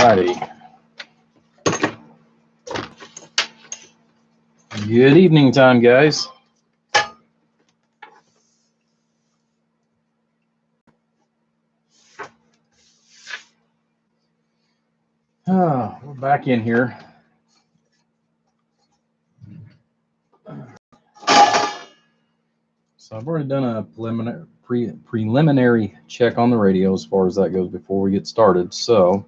righty. Good evening time, guys. We're back in here. So I've already done a preliminary check on the radio as far as that goes before we get started. So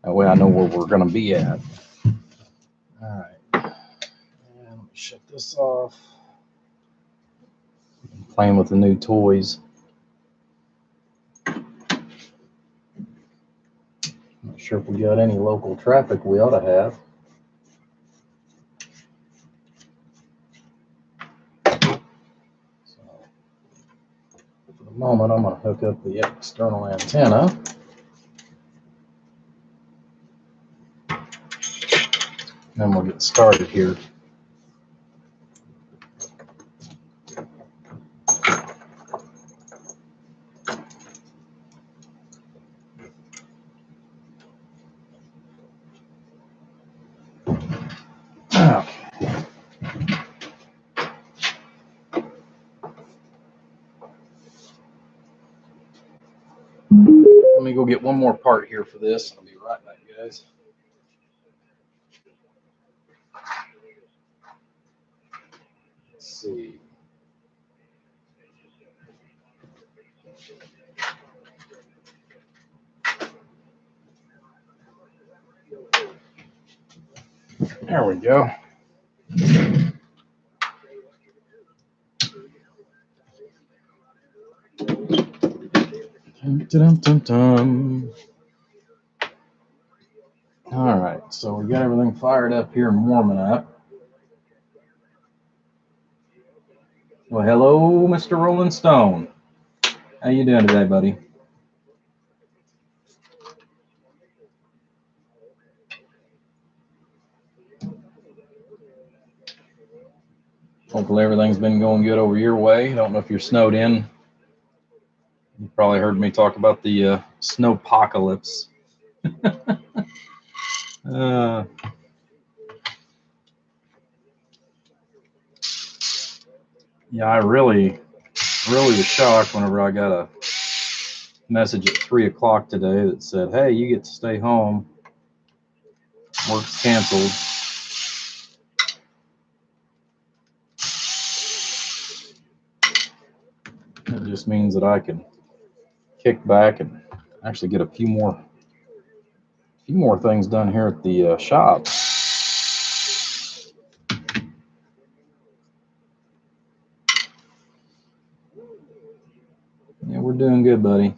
that way I know where we're going to be at. All right. And let me shut this off. I'm playing with the new toys. Not sure if we got any local traffic we ought to have. So for the moment, I'm going to hook up the external antenna. Then we'll get started here. Let me go get one more part here for this. I'll be right back, guys. Let's see. There we go. Dum-dum-dum-dum. All right, so we got everything fired up here and warming up. Well, hello, Mr. Rolling Stone. How you doing today, buddy? Hopefully everything's been going good over your way. I don't know if you're snowed in. You probably heard me talk about the snowpocalypse. Yeah, I really was shocked whenever I got a message at 3 o'clock today that said, hey, you get to stay home. Work's canceled. It just means that I can kick back and actually get a few more things done here at the shop. Yeah, we're doing good, buddy.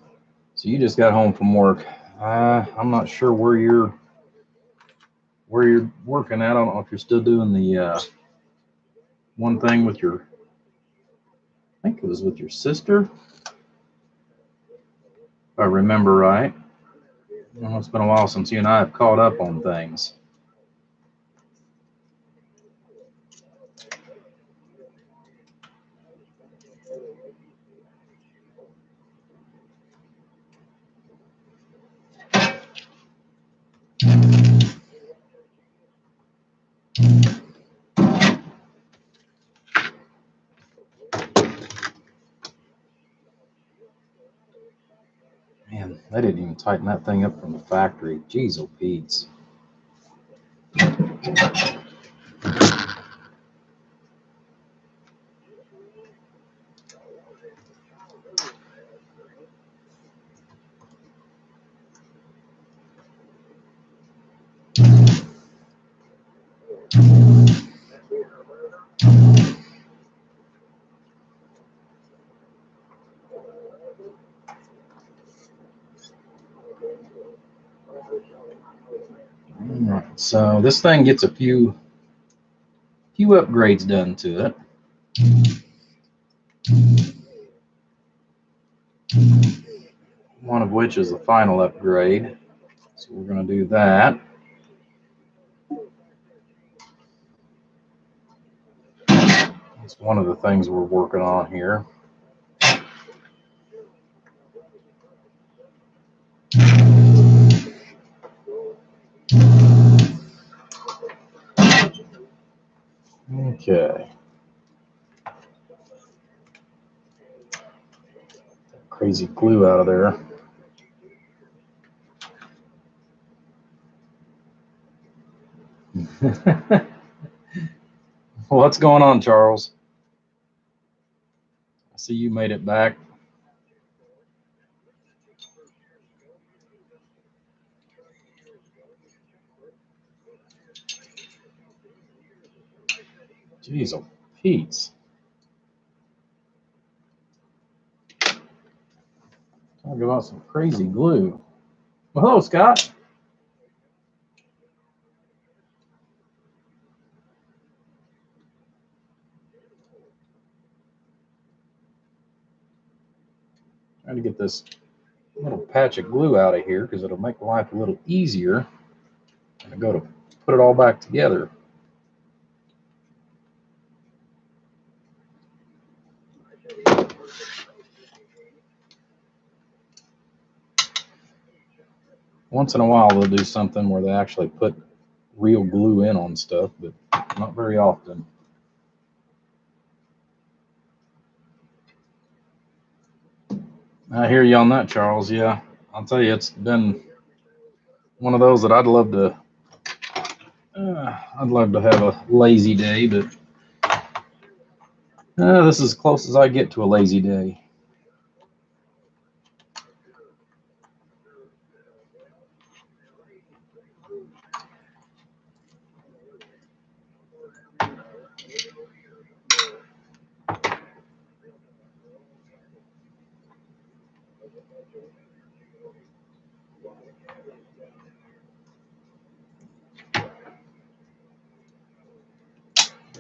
So you just got home from work. I'm not sure where you're working at. I don't know if you're still doing the one thing with your, I think it was with your sister, if I remember right. Well, it's been a while since you and I have caught up on things. Man, they didn't even tighten that thing up from the factory. Jeez, oh Pete's. Alright, so this thing gets a few upgrades done to it. One of which is the final upgrade. So we're going to do that. That's one of the things we're working on here. crazy glue out of there. What's going on, Charles? I see you made it back. Jeez, oh Pete's. Talk about some crazy glue. Well, hello, Scott. Trying to get this little patch of glue out of here because it'll make life a little easier. And I go to put it all back together. Once in a while, they'll do something where they actually put real glue in on stuff, but not very often. I hear you on that, Charles. Yeah, I'll tell you, it's been one of those that I'd love to have a lazy day, but this is as close as I get to a lazy day.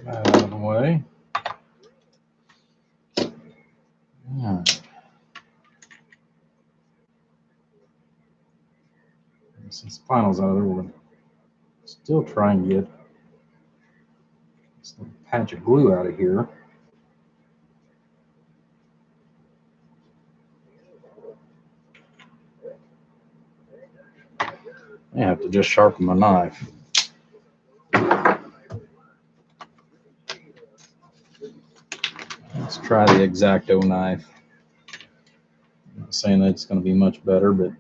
Out of the way. Yeah. Since the finals out of there, we're still trying to get this little patch of glue out of here. I have to just sharpen my knife. Let's try the X-Acto knife. I'm not saying that it's going to be much better, but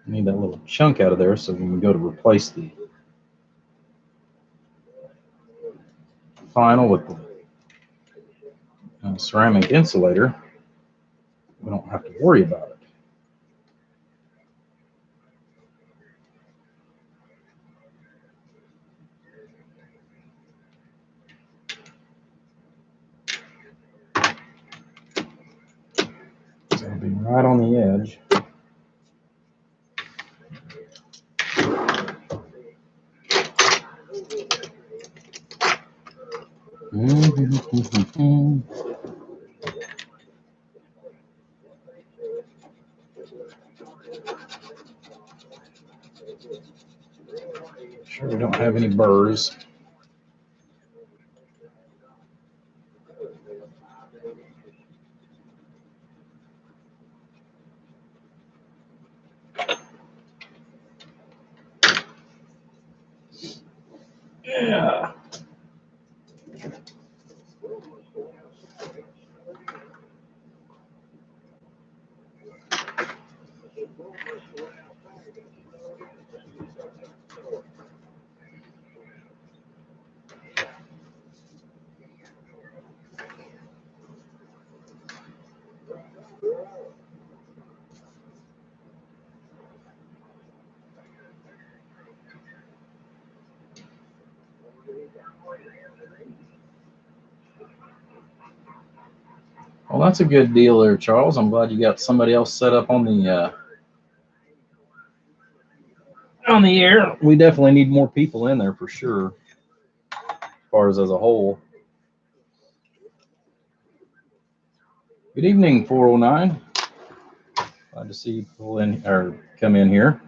I need that little chunk out of there so we can go to replace the final with the ceramic insulator. We don't have to worry about it. So it'll be right on the edge. Sure we don't have any burrs. Yeah. Well, that's a good deal there, Charles. I'm glad you got somebody else set up on the air. We definitely need more people in there for sure, as far as a whole. Good evening, 409. Glad to see you pull in or come in here.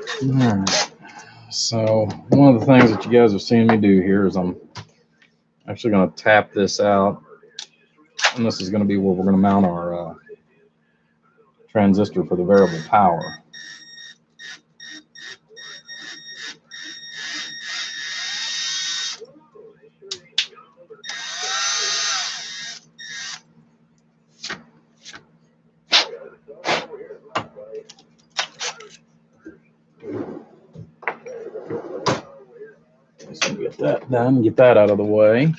All right. So one of the things that you guys have seen me do here is I'm actually going to tap this out, and this is going to be where we're going to mount our transistor for the variable power. So get that done, get that out of the way.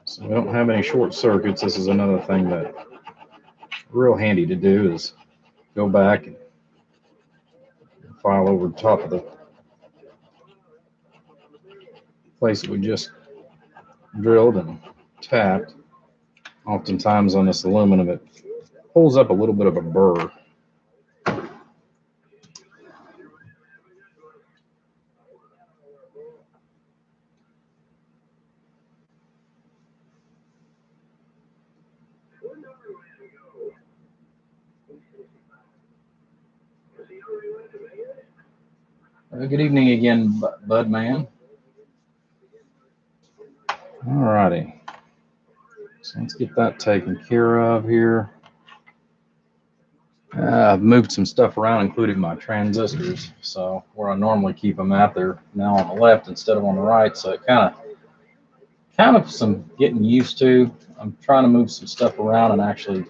So we don't have any short circuits. This is another thing that real handy to do is go back and file over the top of the place that we just drilled and tapped. Oftentimes on this aluminum, it pulls up a little bit of a burr. Good evening again, Bud Man. Alrighty, so let's get that taken care of here. I've moved some stuff around, including my transistors. So where I normally keep them at, they're now on the left instead of on the right. So it kind of some getting used to. I'm trying to move some stuff around and actually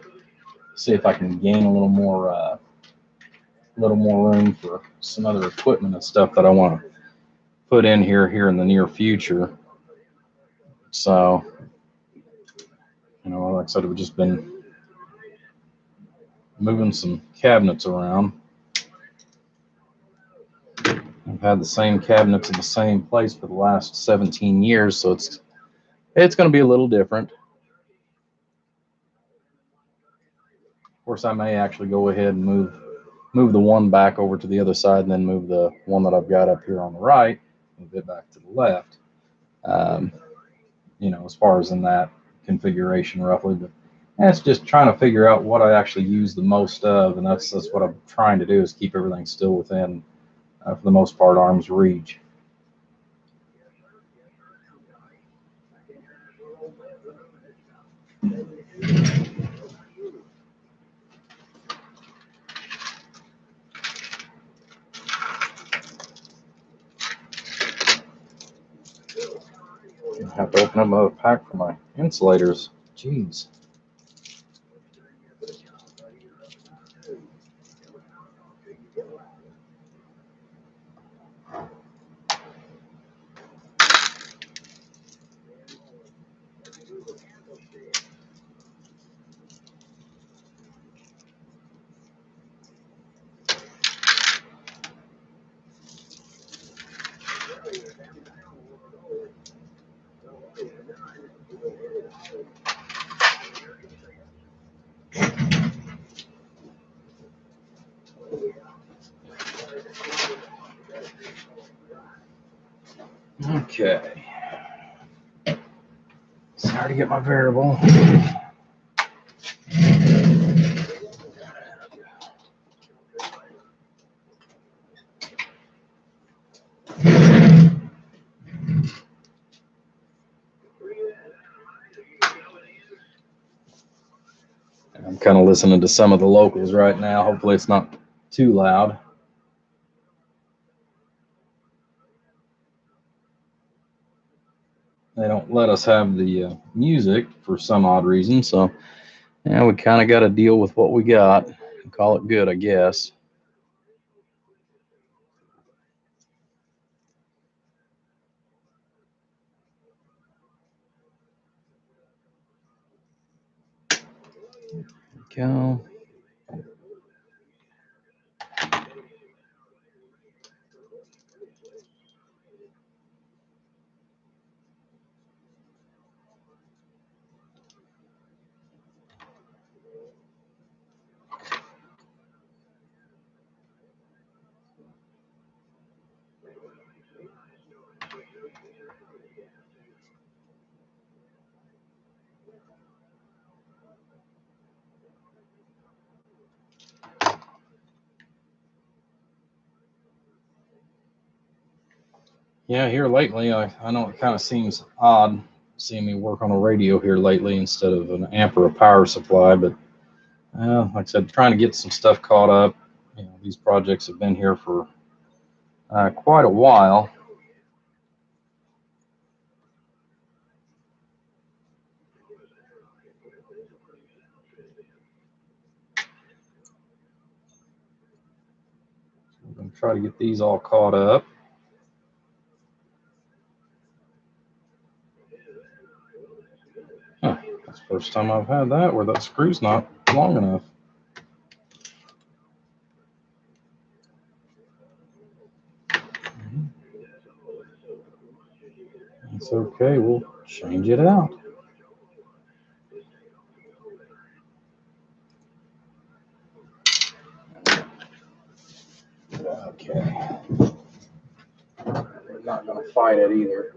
see if I can gain a little more room for some other equipment and stuff that I want to put in here in the near future. So, like I said, we've just been moving some cabinets around. I've had the same cabinets in the same place for the last 17 years, so it's going to be a little different. Of course, I may actually go ahead and move the one back over to the other side, and then move the one that I've got up here on the right, move it back to the left. As far as in that configuration roughly, but that's just trying to figure out what I actually use the most of, and that's what I'm trying to do, is keep everything still within, for the most part, arm's reach. I have to open up another pack for my insulators. Jeez. Okay. Sorry to get my variable. I'm kind of listening to some of the locals right now. Hopefully it's not too loud. They don't let us have the music for some odd reason, so yeah, we kind of got to deal with what we got and call it good, I guess. Go. Yeah, here lately, I know it kind of seems odd seeing me work on a radio here lately instead of an amp or a power supply, but like I said, trying to get some stuff caught up. These projects have been here for quite a while. I'm going to try to get these all caught up. Huh, that's the first time I've had that where that screw's not long enough. It's okay, we'll change it out. Okay. I'm not going to fight it either.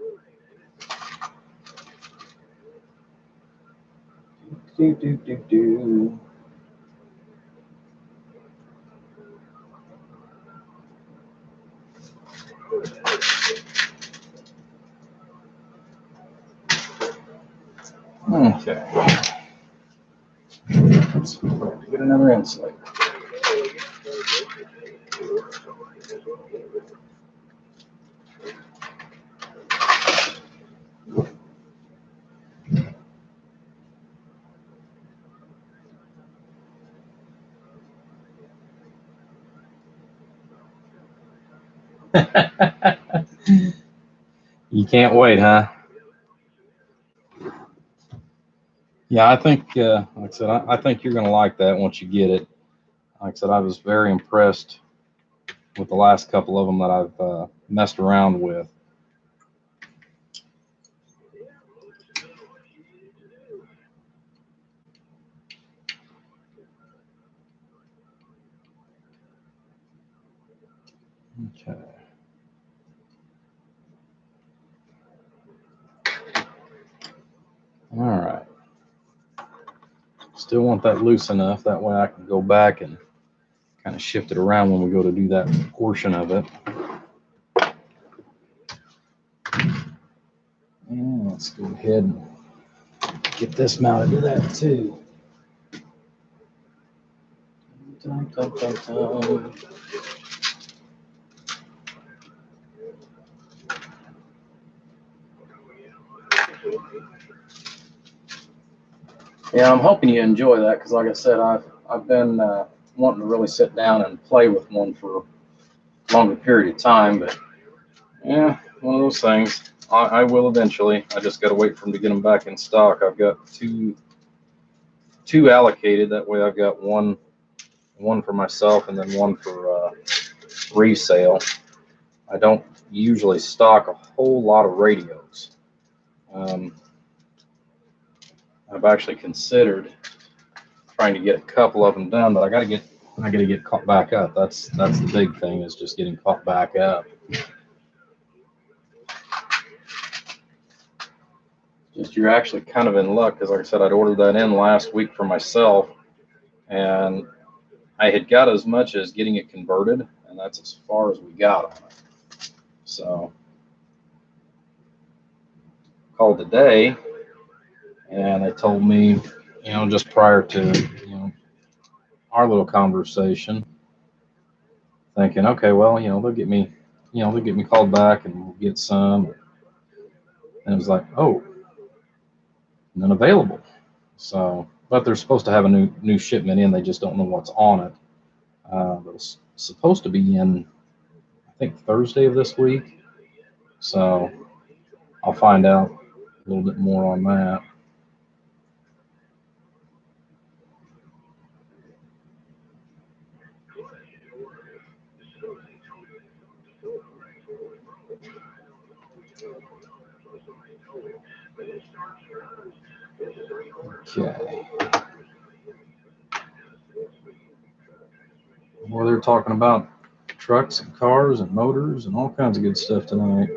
Do. Okay. Let's get another insulator. You can't wait, huh? Yeah, I think, like I said, I think you're going to like that once you get it. Like I said, I was very impressed with the last couple of them that I've messed around with. Okay. All right. Still want that loose enough. That way I can go back and kind of shift it around when we go to do that portion of it. And let's go ahead and get this mounted to that too. Dun, dun, dun, dun. Yeah, I'm hoping you enjoy that because, like I said, I've been wanting to really sit down and play with one for a longer period of time, but yeah, one of those things. I will eventually. I just got to wait for them to get them back in stock. I've got two allocated. That way, I've got one for myself and then one for resale. I don't usually stock a whole lot of radios. I've actually considered trying to get a couple of them done, but I got to get caught back up. That's the big thing, is just getting caught back up. Just you're actually kind of in luck because, like I said, I'd ordered that in last week for myself, and I had got as much as getting it converted, and that's as far as we got on it. So called today, and they told me, just prior to our little conversation, thinking, okay, well, they'll get me, they'll get me called back and we'll get some. And it was like, oh, none available. So, but they're supposed to have a new shipment in. They just don't know what's on it. But it's supposed to be in, I think, Thursday of this week. So I'll find out a little bit more on that. Okay. Well, they're talking about trucks and cars and motors and all kinds of good stuff tonight.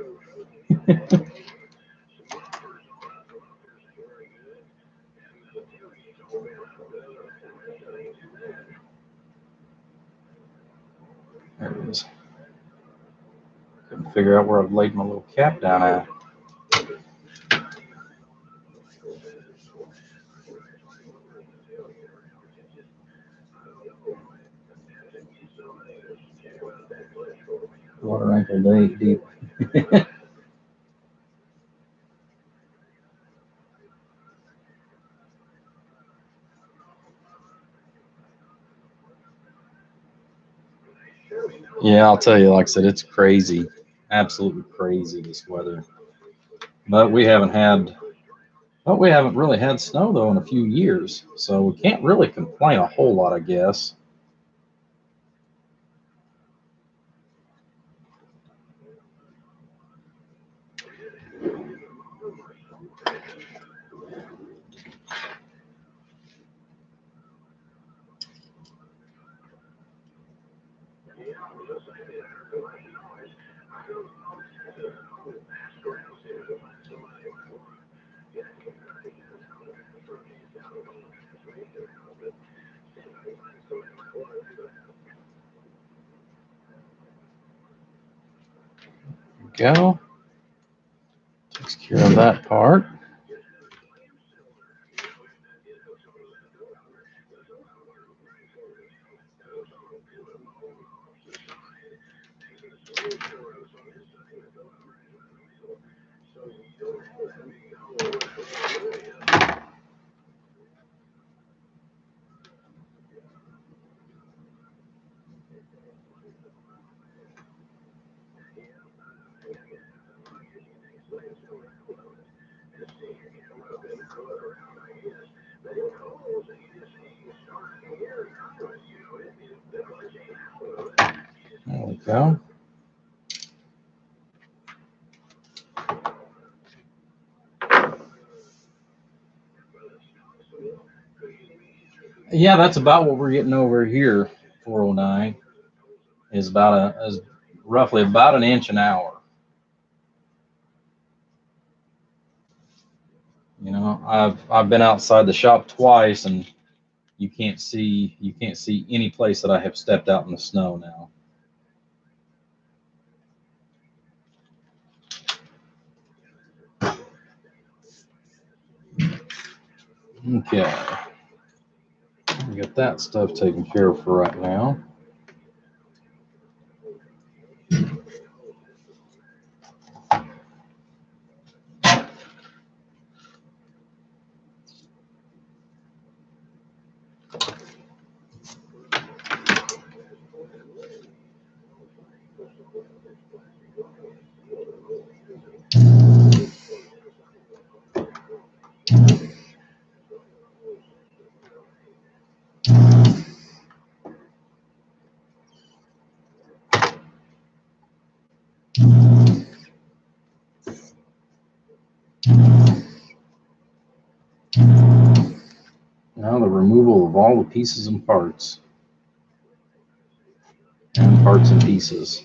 There it is. Couldn't figure out where I've laid my little cap down at. Water ankle deep. Yeah, I'll tell you, like I said, it's crazy, absolutely crazy, this weather. But we haven't really had snow though in a few years, so we can't really complain a whole lot, I guess. Go. Takes care of that part. There we go. Yeah, that's about what we're getting over here. 409 is roughly about an inch an hour. You know, I've been outside the shop twice, and you can't see any place that I have stepped out in the snow now. Okay, we got that stuff taken care of for right now. Now the removal of all the pieces and parts. And parts and pieces.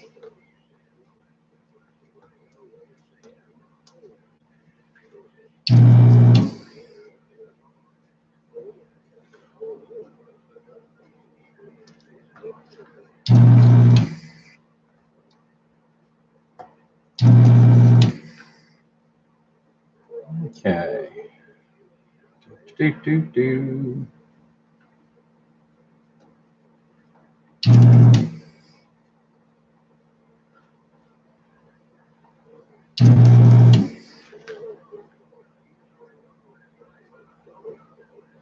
Okay. Do.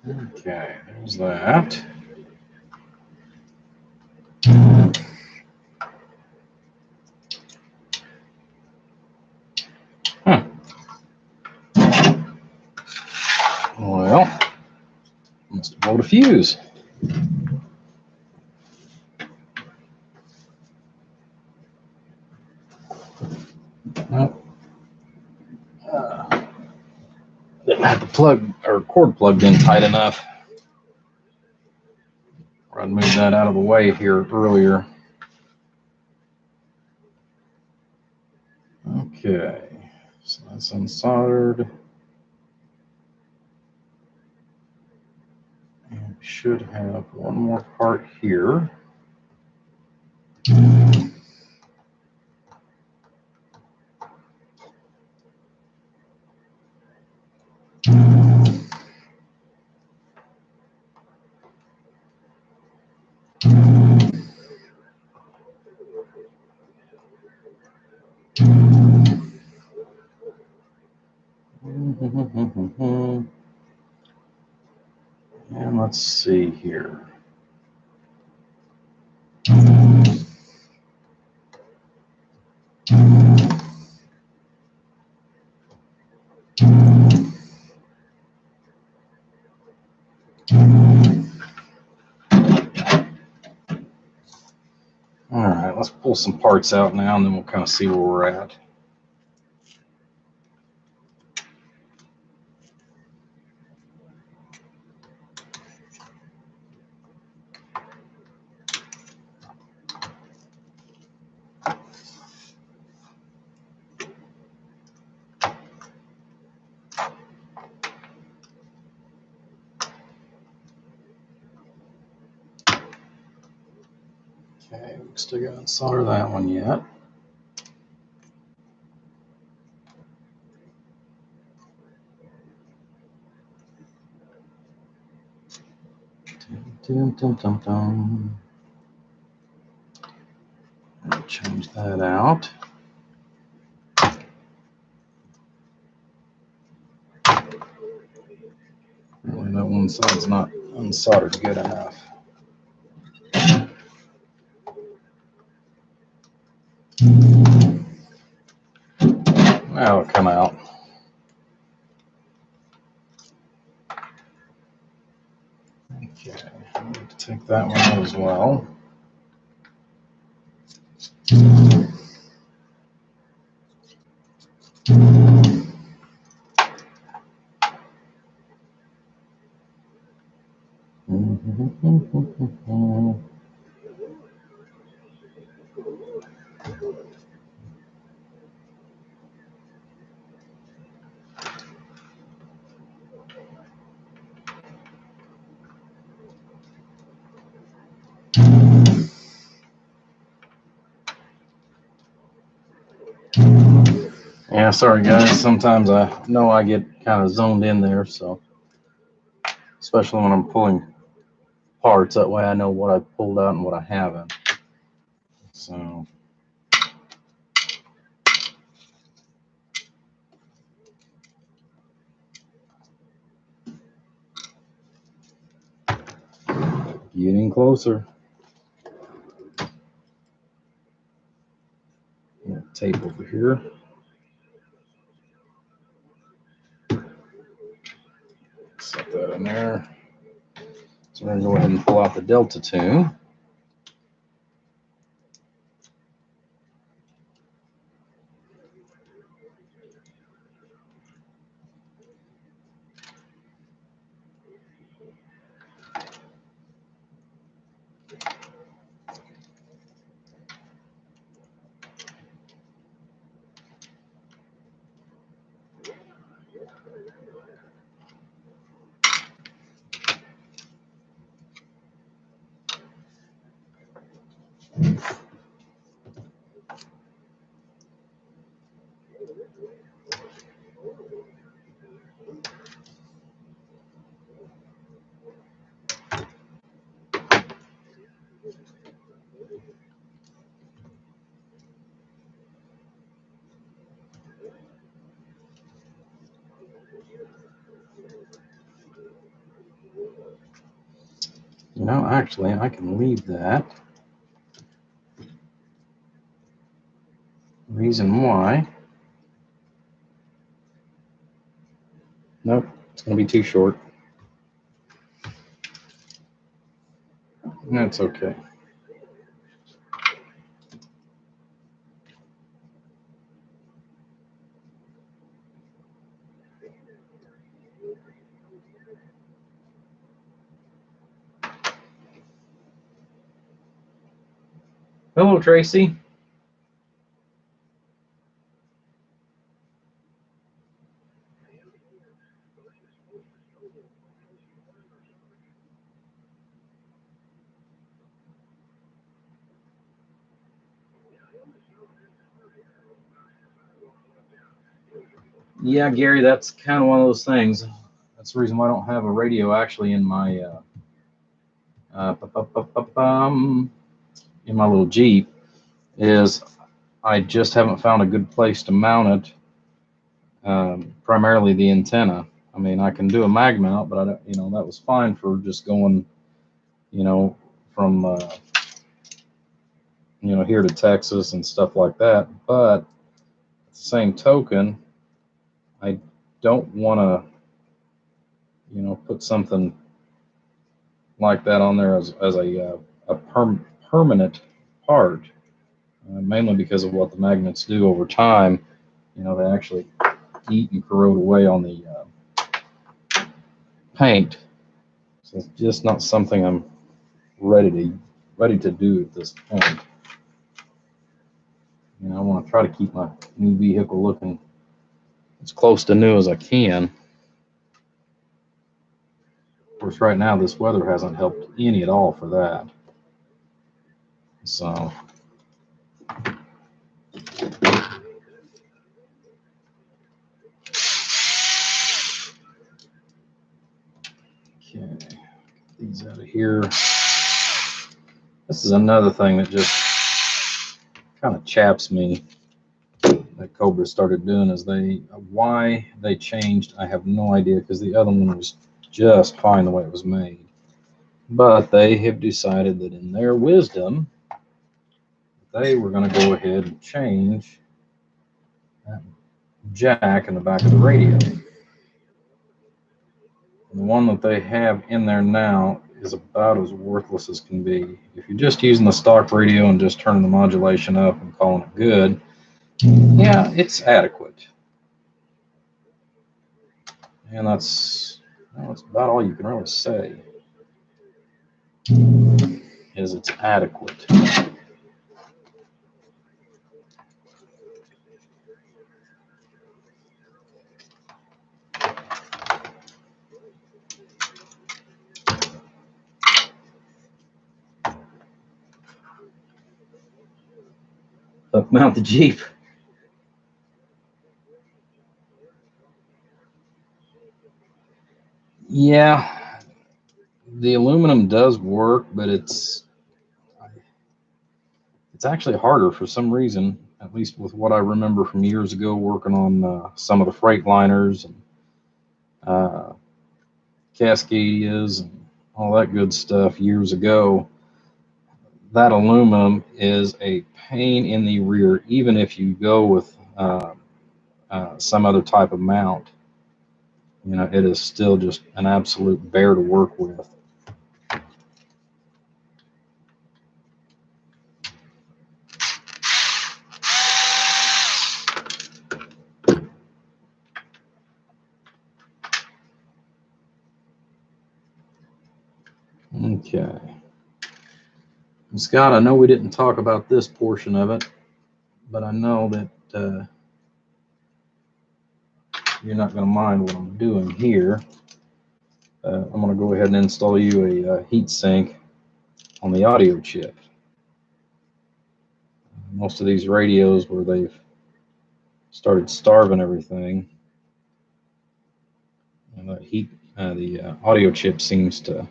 Okay, there's that. Huh. Well, must have blown a fuse. Nope. Didn't have the plug or cord plugged in tight enough. I'd moved that out of the way here earlier. Okay, so that's unsoldered. And we should have one more part here. And let's see here. All right, let's pull some parts out now, and then we'll kind of see where we're at. Okay, we still got to solder that one yet. Dum, dum, dum, dum. I'll change that out. Really, that one side's not unsoldered good enough. That'll come out. Okay, I need to take that one out as well. Yeah, sorry guys, sometimes I know I get kind of zoned in there, so especially when I'm pulling parts, that way I know what I pulled out and what I haven't. So getting closer. Tape over here. Set that in there. So we're going to go ahead and pull out the Delta tube. You know, actually, I can leave that. Reason why. Nope, it's going to be too short. That's okay. Hello, Tracy. Yeah, Gary, that's kind of one of those things. That's the reason why I don't have a radio actually in my in my little Jeep. Is I just haven't found a good place to mount it. Primarily the antenna. I mean, I can do a mag mount, but I don't, you know, that was fine for just going, you know, from you know, here to Texas and stuff like that. But at the same token, I don't want to, you know, put something like that on there as a permanent part, mainly because of what the magnets do over time. You know, they actually eat and corrode away on the paint. So it's just not something I'm ready to do at this point. You know, I want to try to keep my new vehicle looking as close to new as I can. Of course, right now this weather hasn't helped any at all for that. So okay, get these out of here. This is another thing that just kind of chaps me that Cobra started doing is why they changed, I have no idea, because the other one was just fine the way it was made. But they have decided that in their wisdom, they were going to go ahead and change that jack in the back of the radio. And the one that they have in there now is about as worthless as can be. If you're just using the stock radio and just turning the modulation up and calling it good, yeah, it's adequate. And that's about all you can really say, is it's adequate. But mount the Jeep. Yeah, the aluminum does work, but it's actually harder for some reason, at least with what I remember from years ago working on some of the Freightliners and Cascadias and all that good stuff years ago. That aluminum is a pain in the rear, even if you go with some other type of mount. You know, it is still just an absolute bear to work with. Okay. Scott, I know we didn't talk about this portion of it, but I know that you're not going to mind what I'm doing here. I'm going to go ahead and install you a heat sink on the audio chip. Most of these radios where they've started starving everything, and the audio chip seems to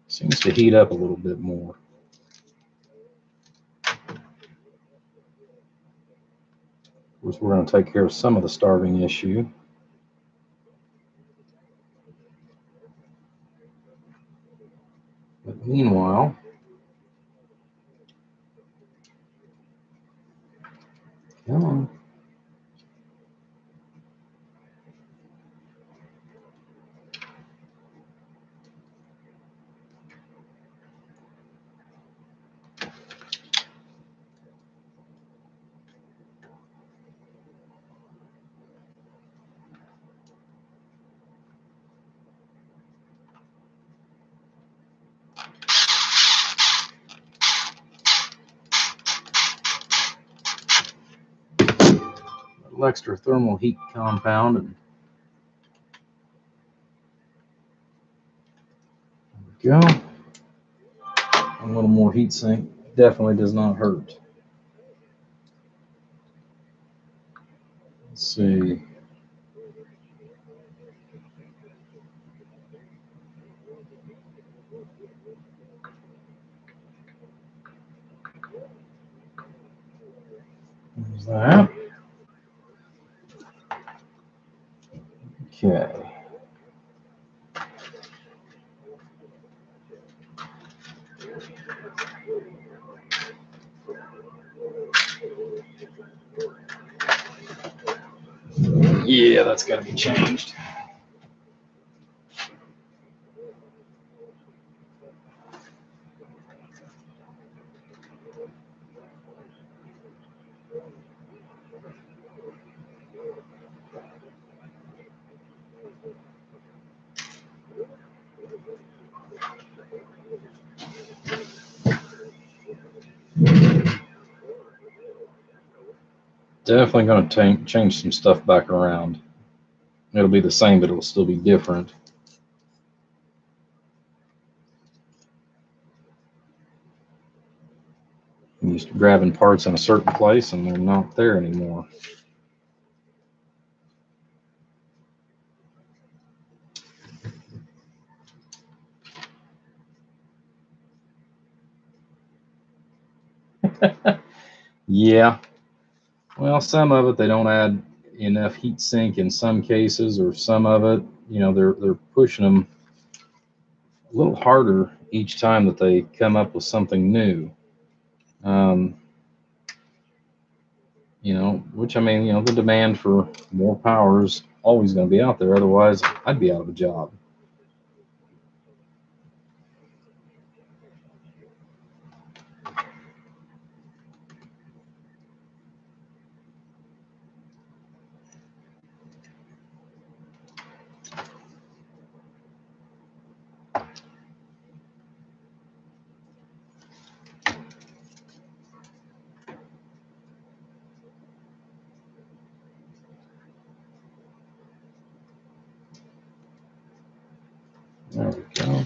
heat up a little bit more. Of course, we're going to take care of some of the starving issue. But meanwhile, come on. Extra thermal heat compound, and there we go. A little more heat sink definitely does not hurt. Let's see. There's that. Okay. Yeah, that's got to be changed. Definitely going to change some stuff back around. It'll be the same, but it'll still be different. I'm used to grabbing parts in a certain place, and they're not there anymore. Yeah. Well, some of it they don't add enough heat sink in some cases, or some of it, they're pushing them a little harder each time that they come up with something new. Um, which I mean, the demand for more power is always going to be out there. Otherwise, I'd be out of a job. There we go.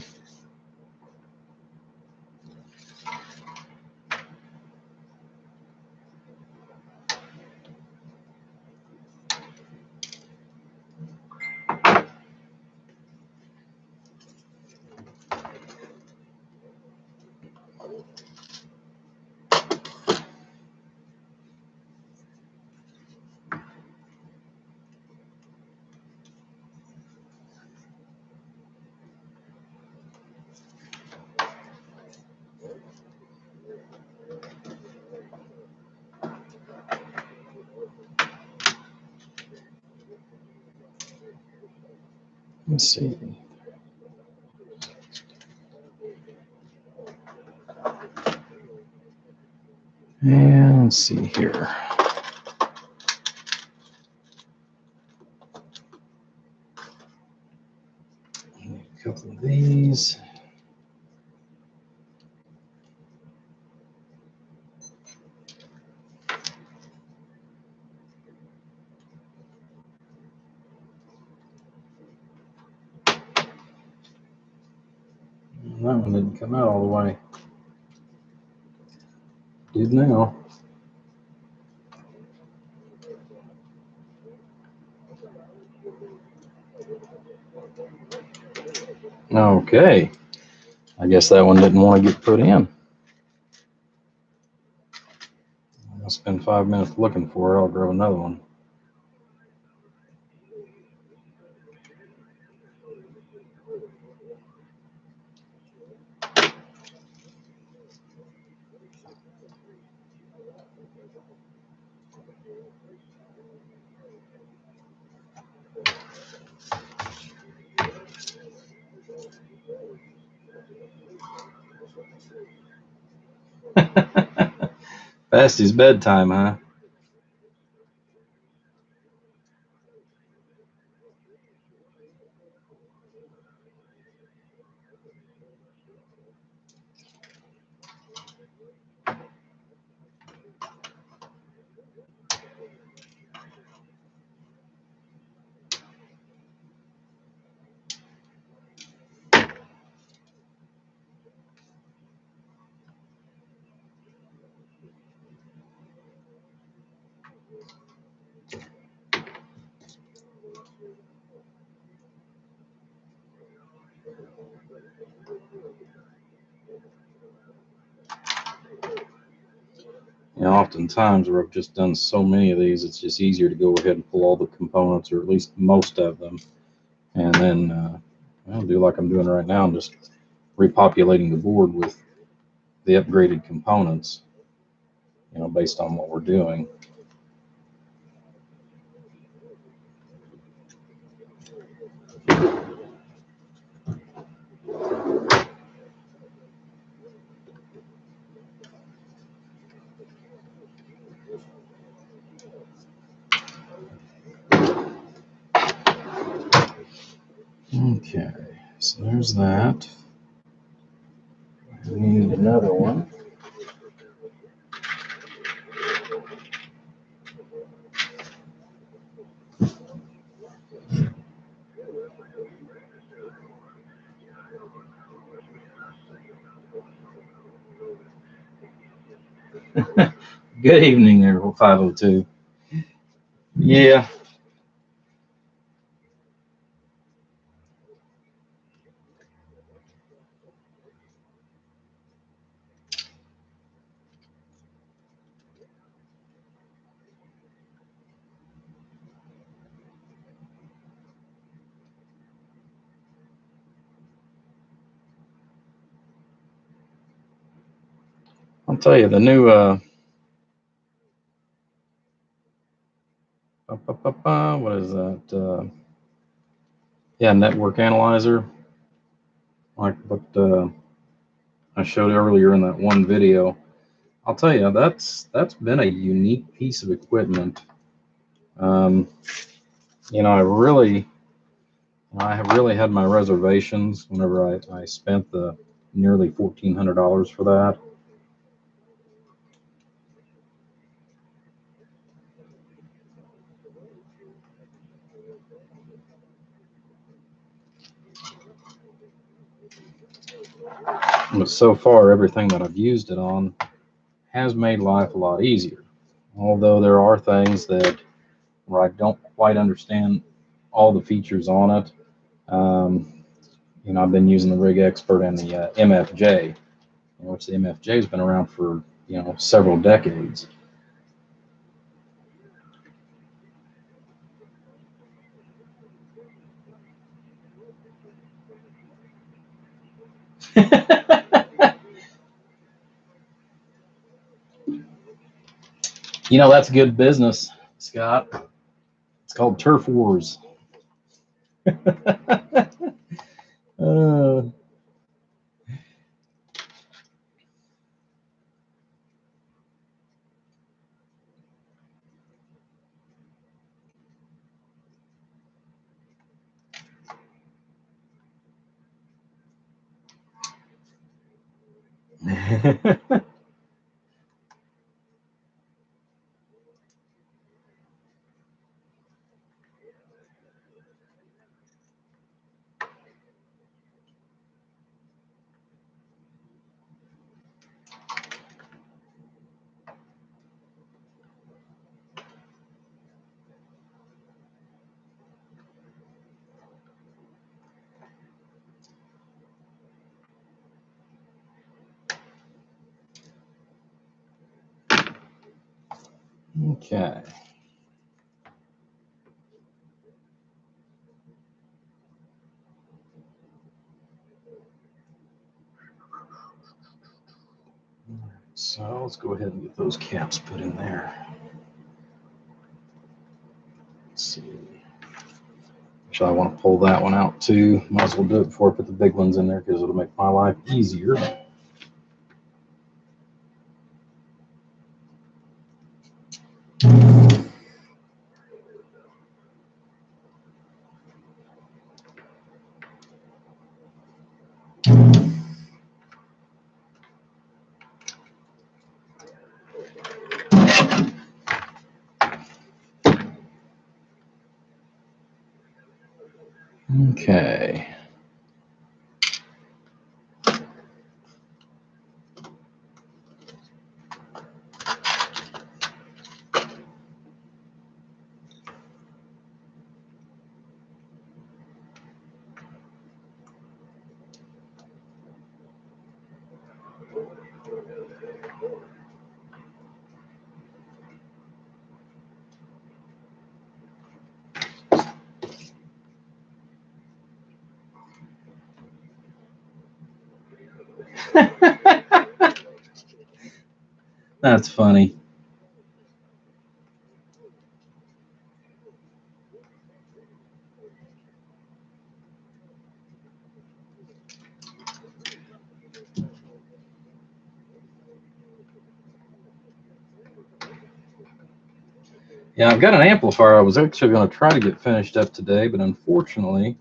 Let's see. And let's see here. A couple of these. That one didn't come out all the way. Did now. Okay. I guess that one didn't want to get put in. I'll spend 5 minutes looking for it. I'll grab another one. Past his bedtime, huh? Oftentimes where I've just done so many of these, it's just easier to go ahead and pull all the components, or at least most of them, and then do like I'm doing right now. I'm just repopulating the board with the upgraded components, based on what we're doing. So there's that. We need another one. Good evening, there, 502. Yeah. I'll tell you, the new what is that? Yeah, network analyzer, like what I showed earlier in that one video. I'll tell you, that's been a unique piece of equipment. Um, you know, I have really had my reservations whenever I spent the nearly $1,400 for that. But so far, everything that I've used it on has made life a lot easier. Although there are things that where I don't quite understand all the features on it. Um, you know, I've been using the Rig Expert and the MFJ, which the MFJ has been around for, you know, several decades. You know, that's good business, Scott. It's called Turf Wars. uh, okay. So let's go ahead and get those caps put in there. Let's see. Actually, I want to pull that one out too. Might as well do it before I put the big ones in there because it'll make my life easier. Okay. That's funny. Yeah, I've got an amplifier I was actually going to try to get finished up today, but unfortunately,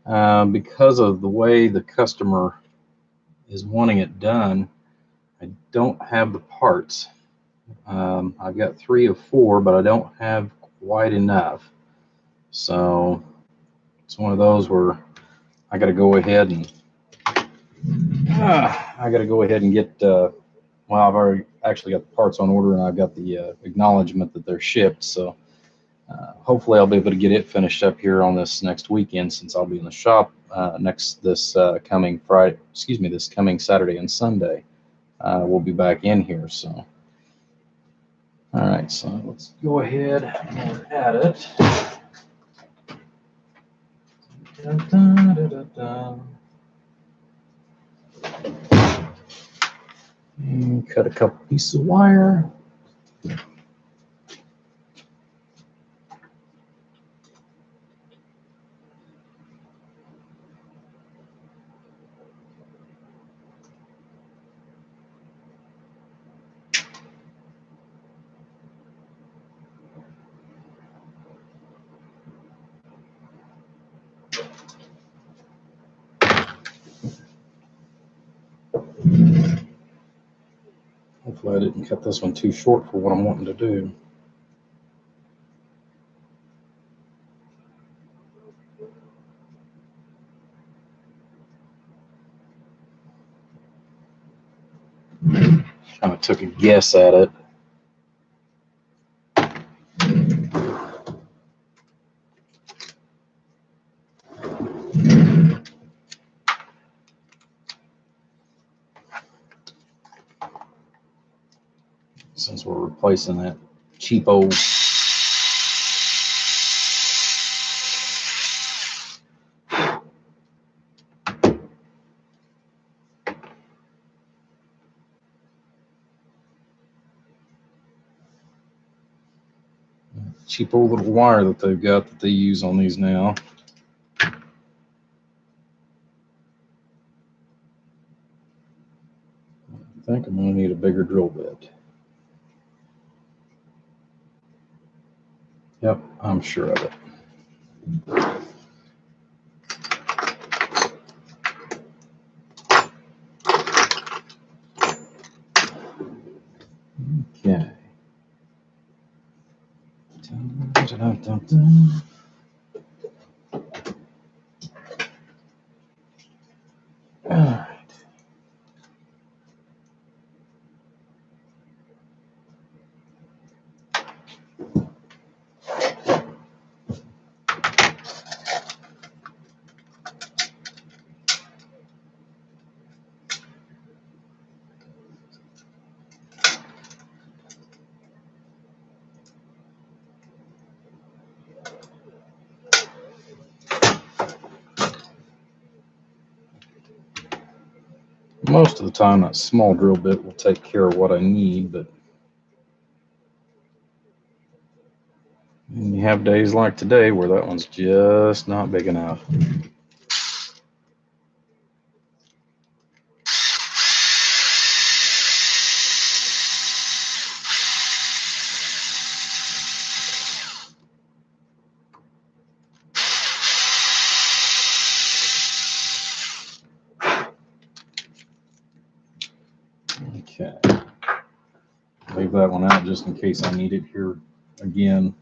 Because of the way the customer is wanting it done, I don't have the parts. I've got 3 of 4, but I don't have quite enough. So it's one of those where I got to go ahead and get. Well, I've already actually got the parts on order, and I've got the acknowledgement that they're shipped. So hopefully, I'll be able to get it finished up here on this next weekend, since I'll be in the shop this coming Friday. Excuse me, this coming Saturday and Sunday. We'll be back in here. So, all right. So let's go ahead and add it. Dun, dun, dun, dun, dun. And cut a couple pieces of wire. Hopefully I didn't cut this one too short for what I'm wanting to do. Kind of took a guess at it. Since we're replacing that cheap old little wire that they've got that they use on these now. I think I'm going to need a bigger drill bit. Yep, I'm sure of it. Okay. Dun, dun, dun, dun. All right. Most of the time, that small drill bit will take care of what I need, but you have days like today where that one's just not big enough. Okay. Leave that one out just in case I need it here again.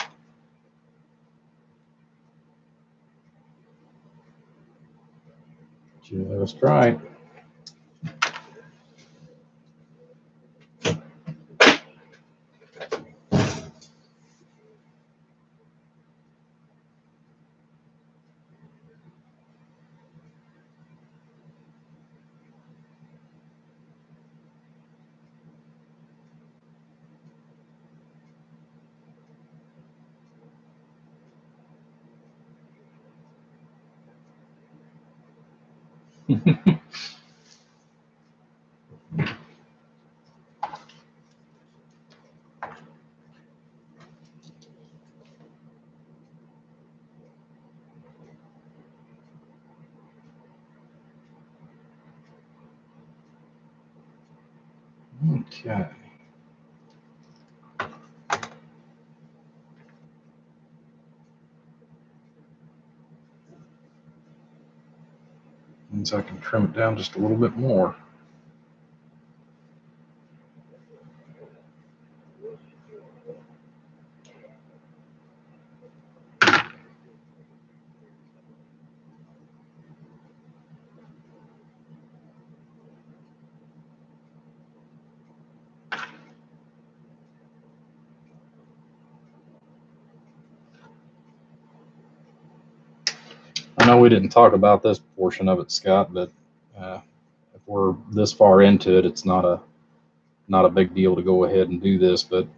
Just right. Okay. Means I can trim it down just a little bit more. I know we didn't talk about this portion of it, Scott, but if we're this far into it, it's not a big deal to go ahead and do this. But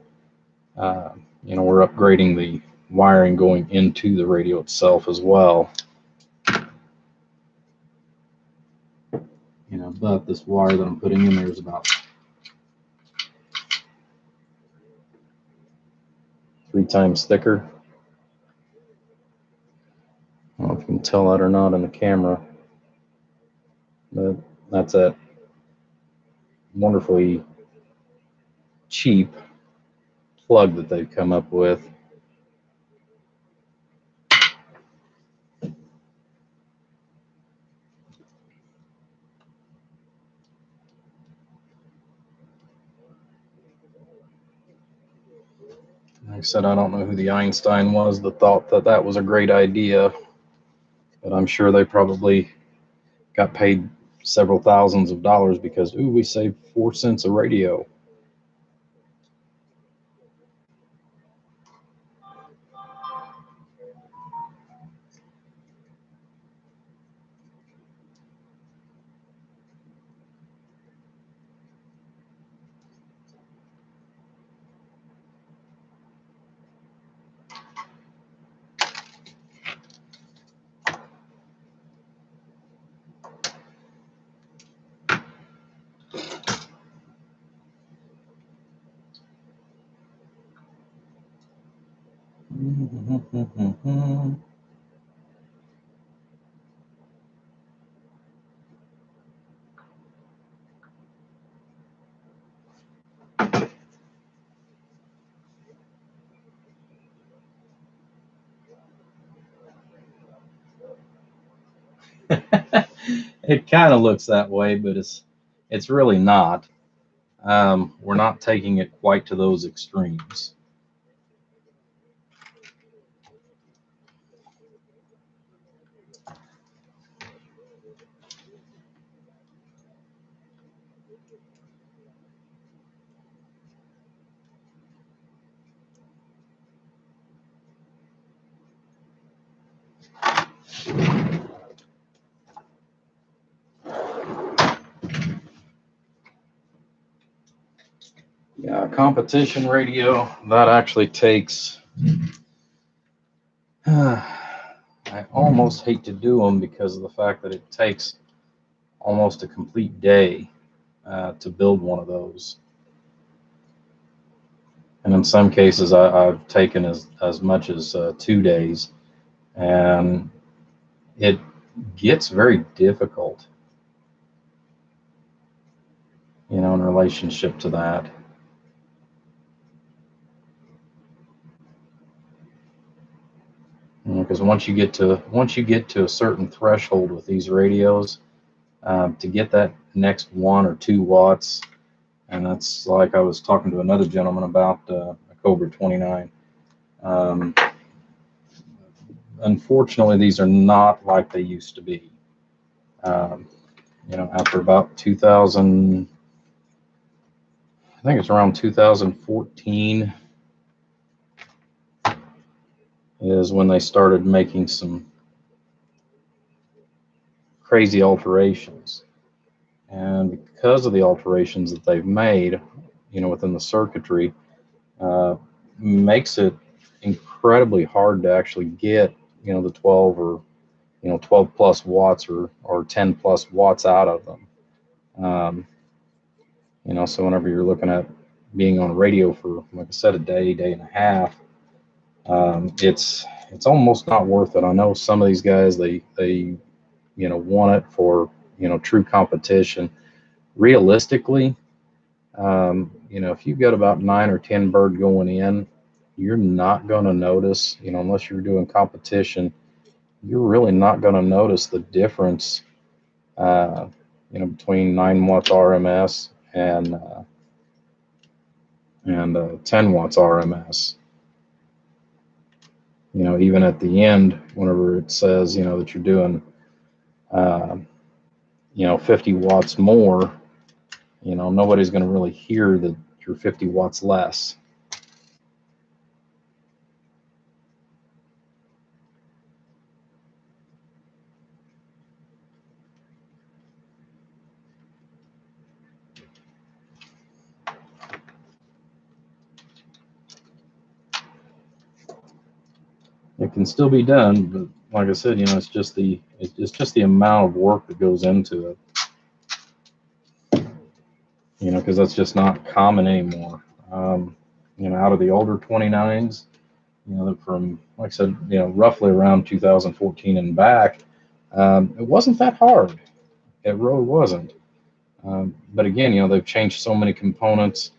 we're upgrading the wiring going into the radio itself as well. But this wire that I'm putting in there is about 3 times thicker. I don't know if you can tell that or not in the camera, but that's a wonderfully cheap plug that they've come up with. Like I said, I don't know who the Einstein was that thought that that was a great idea, but I'm sure they probably got paid several thousands of dollars because, ooh, we saved 4 cents a radio. It kind of looks that way, but it's really not. We're not taking it quite to those extremes. Yeah, competition radio, that actually takes, I almost hate to do them because of the fact that it takes almost a complete day to build one of those. And in some cases, I've taken as much as 2 days, and it gets very difficult, in relationship to that. Because once you get to a certain threshold with these radios, to get that next 1 or 2 watts, and that's like I was talking to another gentleman about a Cobra 29. Unfortunately, these are not like they used to be. After about 2000, I think it's around 2014 is when they started making some crazy alterations. And because of the alterations that they've made, within the circuitry, makes it incredibly hard to actually get, the 12 or 12 plus watts or 10 plus watts out of them. So whenever you're looking at being on radio for, like I said, a day and a half, it's almost not worth it. I know some of these guys, they want it for, true competition. Realistically, if you've got about 9 or 10 bird going in, you're not going to notice, unless you're doing competition, you're really not going to notice the difference between 9 watts RMS and 10 watts RMS. Even at the end, whenever it says, that you're doing, 50 watts more, nobody's going to really hear that you're 50 watts less. It can still be done, but like I said, it's just the amount of work that goes into it. Because that's just not common anymore. Out of the older 29s, from, like I said, roughly around 2014 and back, it wasn't that hard. It really wasn't. But again, they've changed so many components.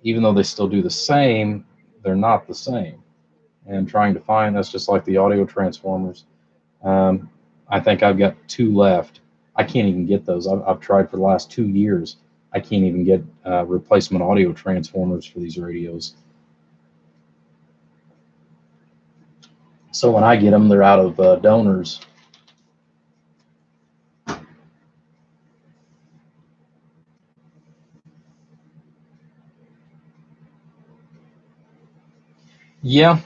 Even though they still do the same, they're not the same. And trying to find, that's just like the audio transformers. I think I've got 2 left. I can't even get those. I've tried for the last 2 years. I can't even get replacement audio transformers for these radios. So when I get them, they're out of donors. Yeah,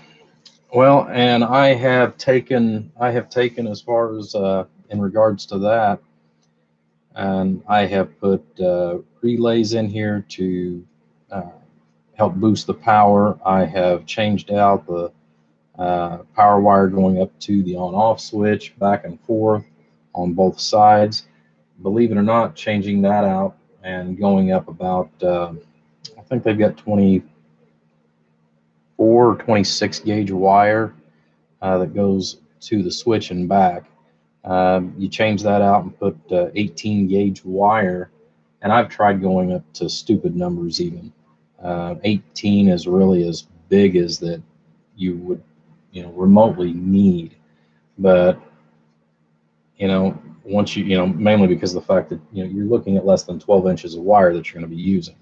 well, and I have taken as far as in regards to that, and I have put relays in here to help boost the power. I have changed out the power wire going up to the on-off switch, back and forth on both sides. Believe it or not, changing that out and going up about, I think they've got 24 or 26 gauge wire that goes to the switch and back. You change that out and put 18 gauge wire, and I've tried going up to stupid numbers even. 18 is really as big as that you would remotely need, but once mainly because of the fact that you're looking at less than 12 inches of wire that you're going to be using.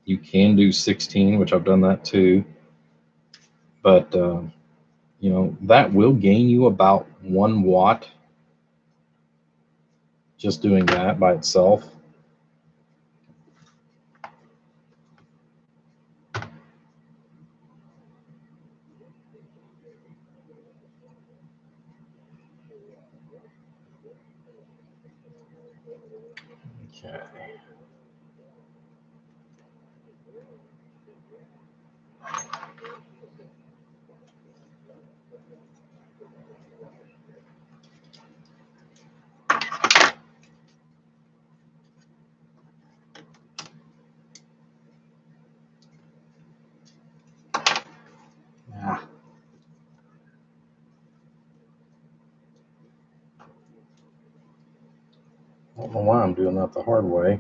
You can do 16, which I've done that too, but that will gain you about 1 watt just doing that by itself. Okay. Yeah. I don't know why I'm doing that the hard way.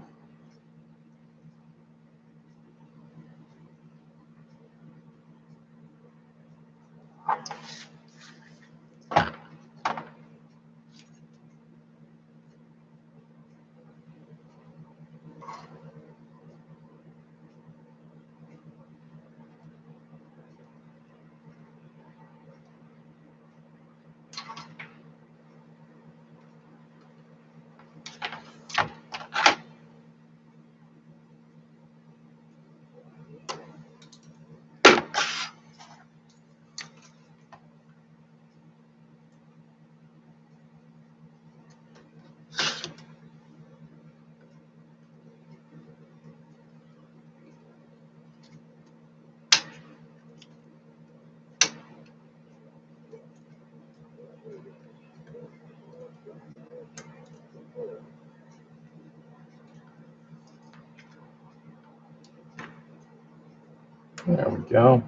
There we go.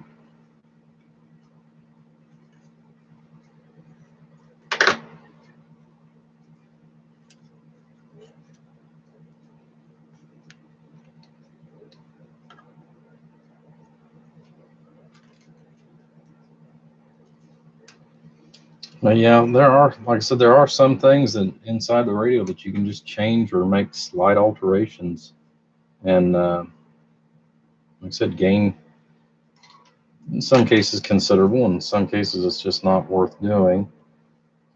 But yeah, there are, like I said, there are some things that inside the radio that you can just change or make slight alterations, and like I said, gain in some cases considerable. In some cases, it's just not worth doing.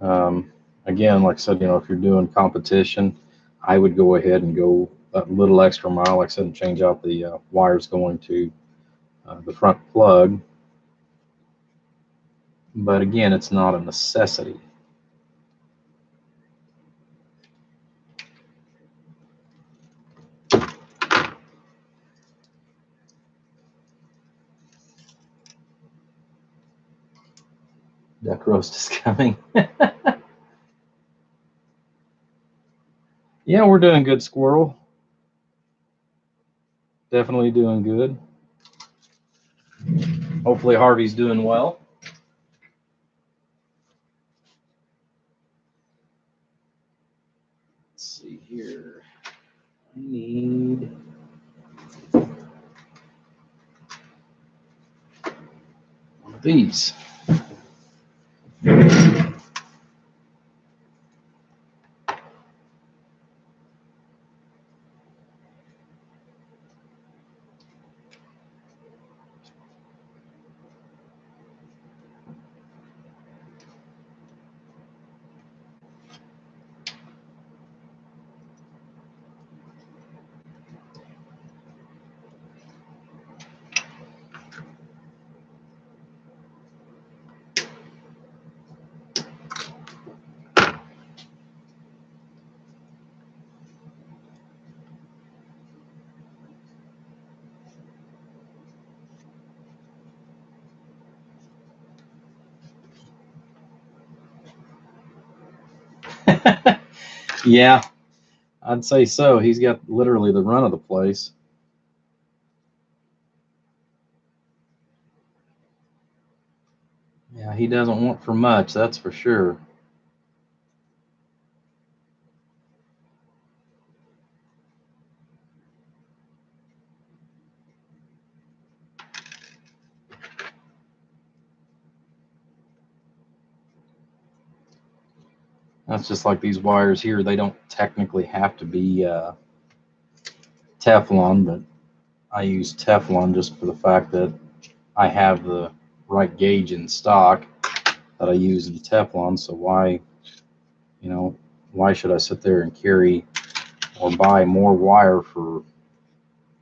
Again, like I said, if you're doing competition, I would go ahead and go a little extra mile, like I said, and change out the wires going to the front plug. But again, it's not a necessity. Duck roast is coming. Yeah, we're doing good, squirrel. Definitely doing good. Hopefully Harvey's doing well. Let's see here. I need one of these. Yeah, I'd say so. He's got literally the run of the place. Yeah, he doesn't want for much, that's for sure. That's just like these wires here. They don't technically have to be Teflon, but I use Teflon just for the fact that I have the right gauge in stock that I use in Teflon. So why should I sit there and carry or buy more wire for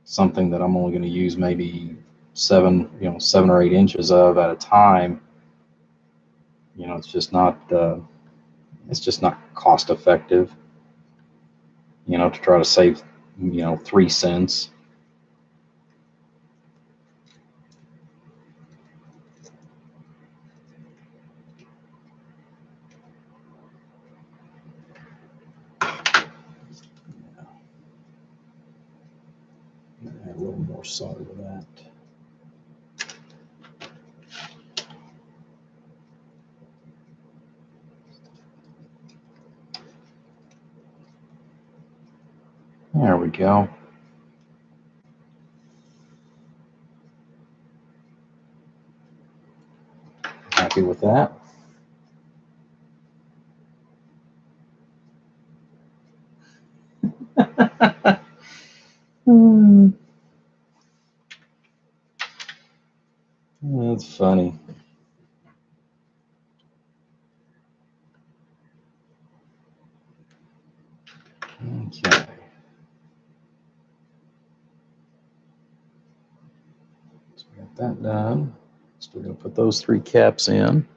something that I'm only going to use maybe 7 or 8 inches of at a time? It's just not cost effective, to try to save, 3 cents. Add a little more solder to that. There we go. Happy with that. That's funny. Okay. So we got that done. Still going to put those 3 caps in.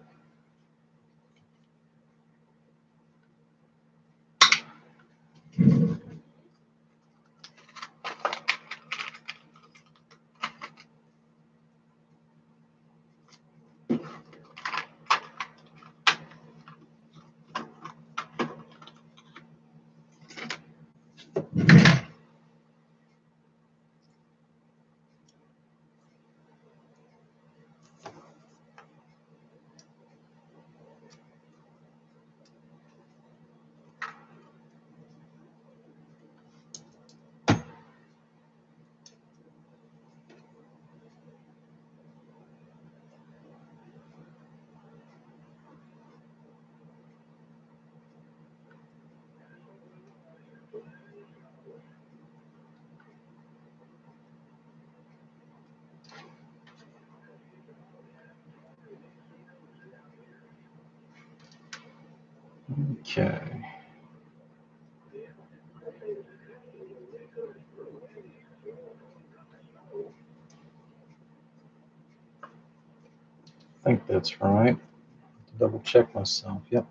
Okay. I think that's right. Double check myself. Yep.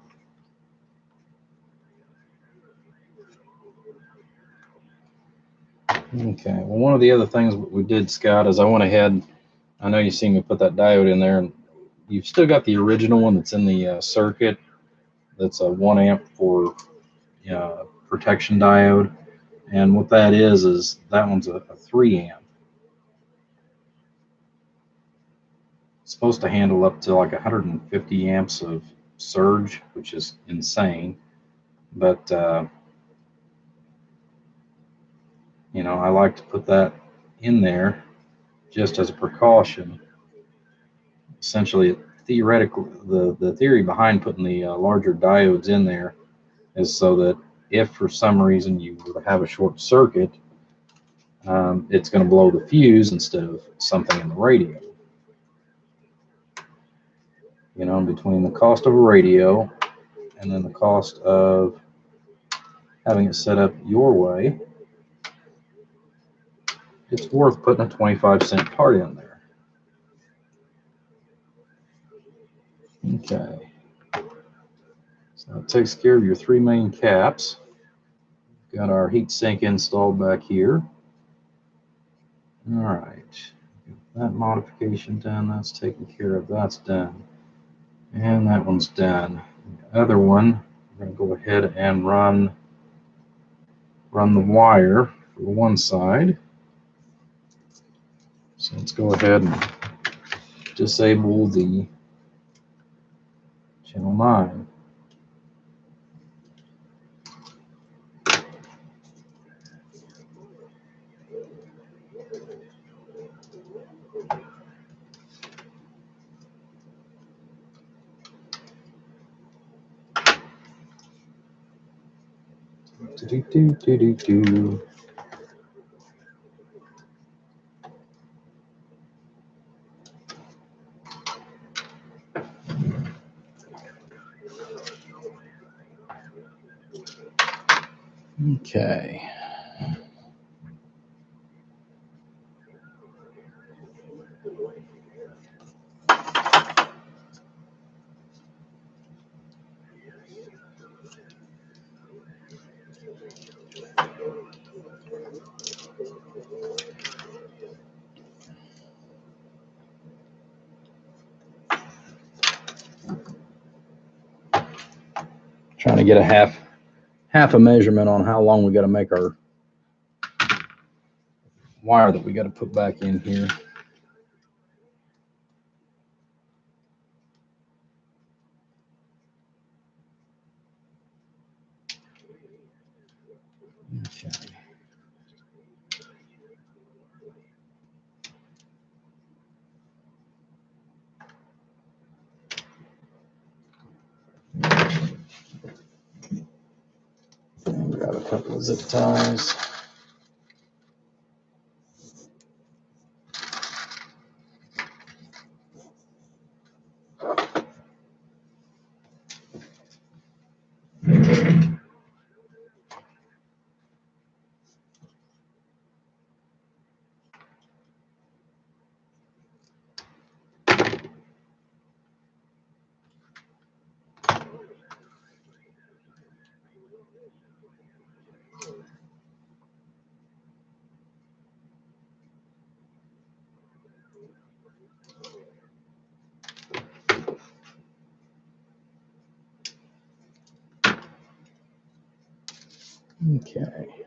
Okay. Well, one of the other things we did, Scott, is I went ahead. I know you seen me put that diode in there, and you've still got the original one that's in the circuit. That's a 1 amp for protection diode, and what that is that one's a 3 amp. It's supposed to handle up to like 150 amps of surge, which is insane. But I like to put that in there just as a precaution. Essentially, theoretically, the theory behind putting the larger diodes in there is so that if for some reason you were to have a short circuit, it's going to blow the fuse instead of something in the radio. Between the cost of a radio and then the cost of having it set up your way, it's worth putting a 25-cent part in there. Okay. So that takes care of your 3 main caps. Got our heat sink installed back here. All right. That modification done. That's taken care of. That's done. And that one's done. The other one, we're going to go ahead and run the wire for one side. So let's go ahead and disable the channel 9. Do-do-do-do-do-do. Okay. Trying to get a half a measurement on how long we got to make our wire that we got to put back in here. Okay. And grab a couple of zip ties. Okay.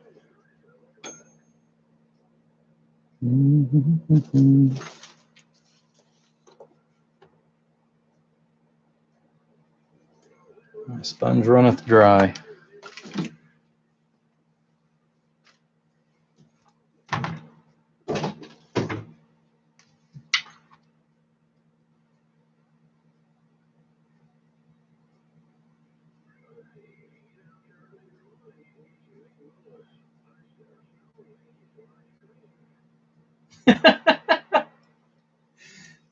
My sponge runneth dry.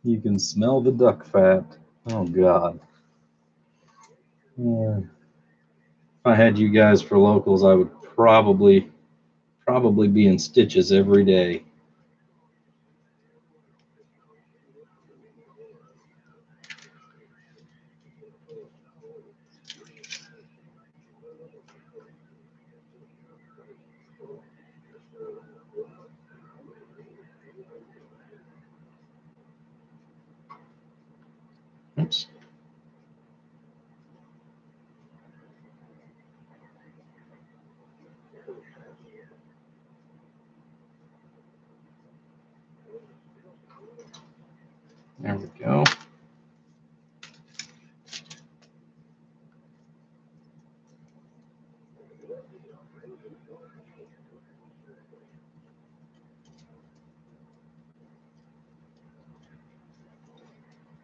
You can smell the duck fat. Oh God. Yeah. If I had you guys for locals, I would probably be in stitches every day. Oops. There we go.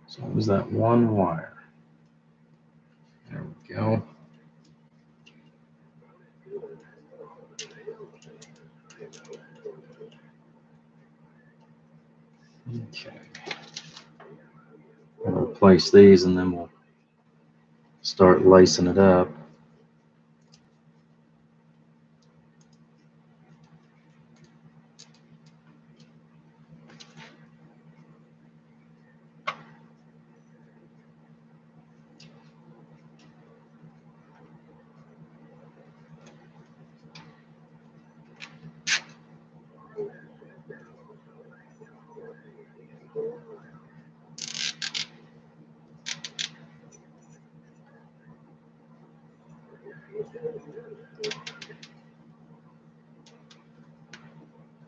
So it was that one wire. There we go. Okay. I'll replace these and then we'll start lacing it up.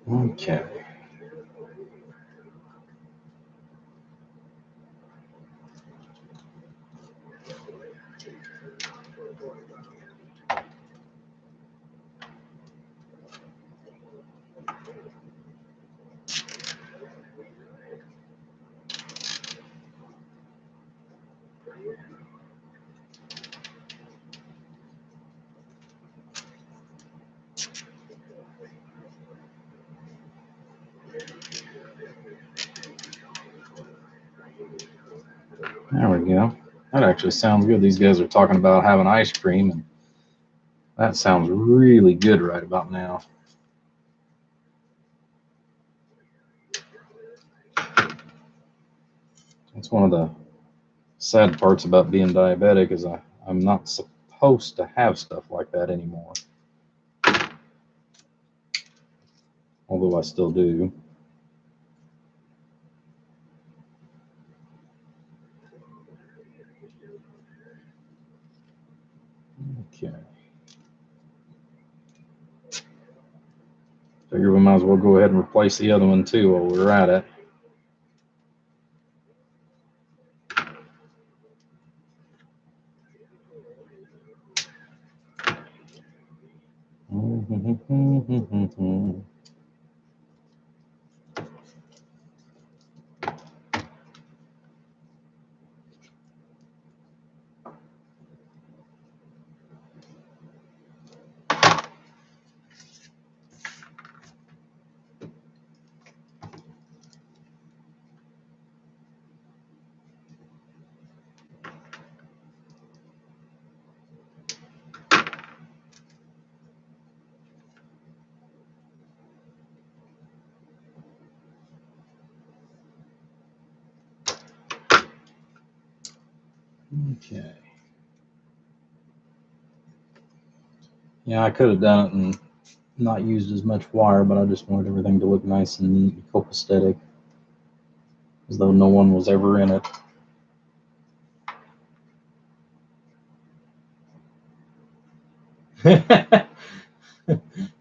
Okay. There we go. That actually sounds good. These guys are talking about having ice cream, and that sounds really good right about now. That's one of the sad parts about being diabetic is I'm not supposed to have stuff like that anymore. Although I still do. Okay. Figure we might as well go ahead and replace the other one too while we're at it. Okay. Yeah, I could have done it and not used as much wire, but I just wanted everything to look nice and neat and copacetic, as though no one was ever in it.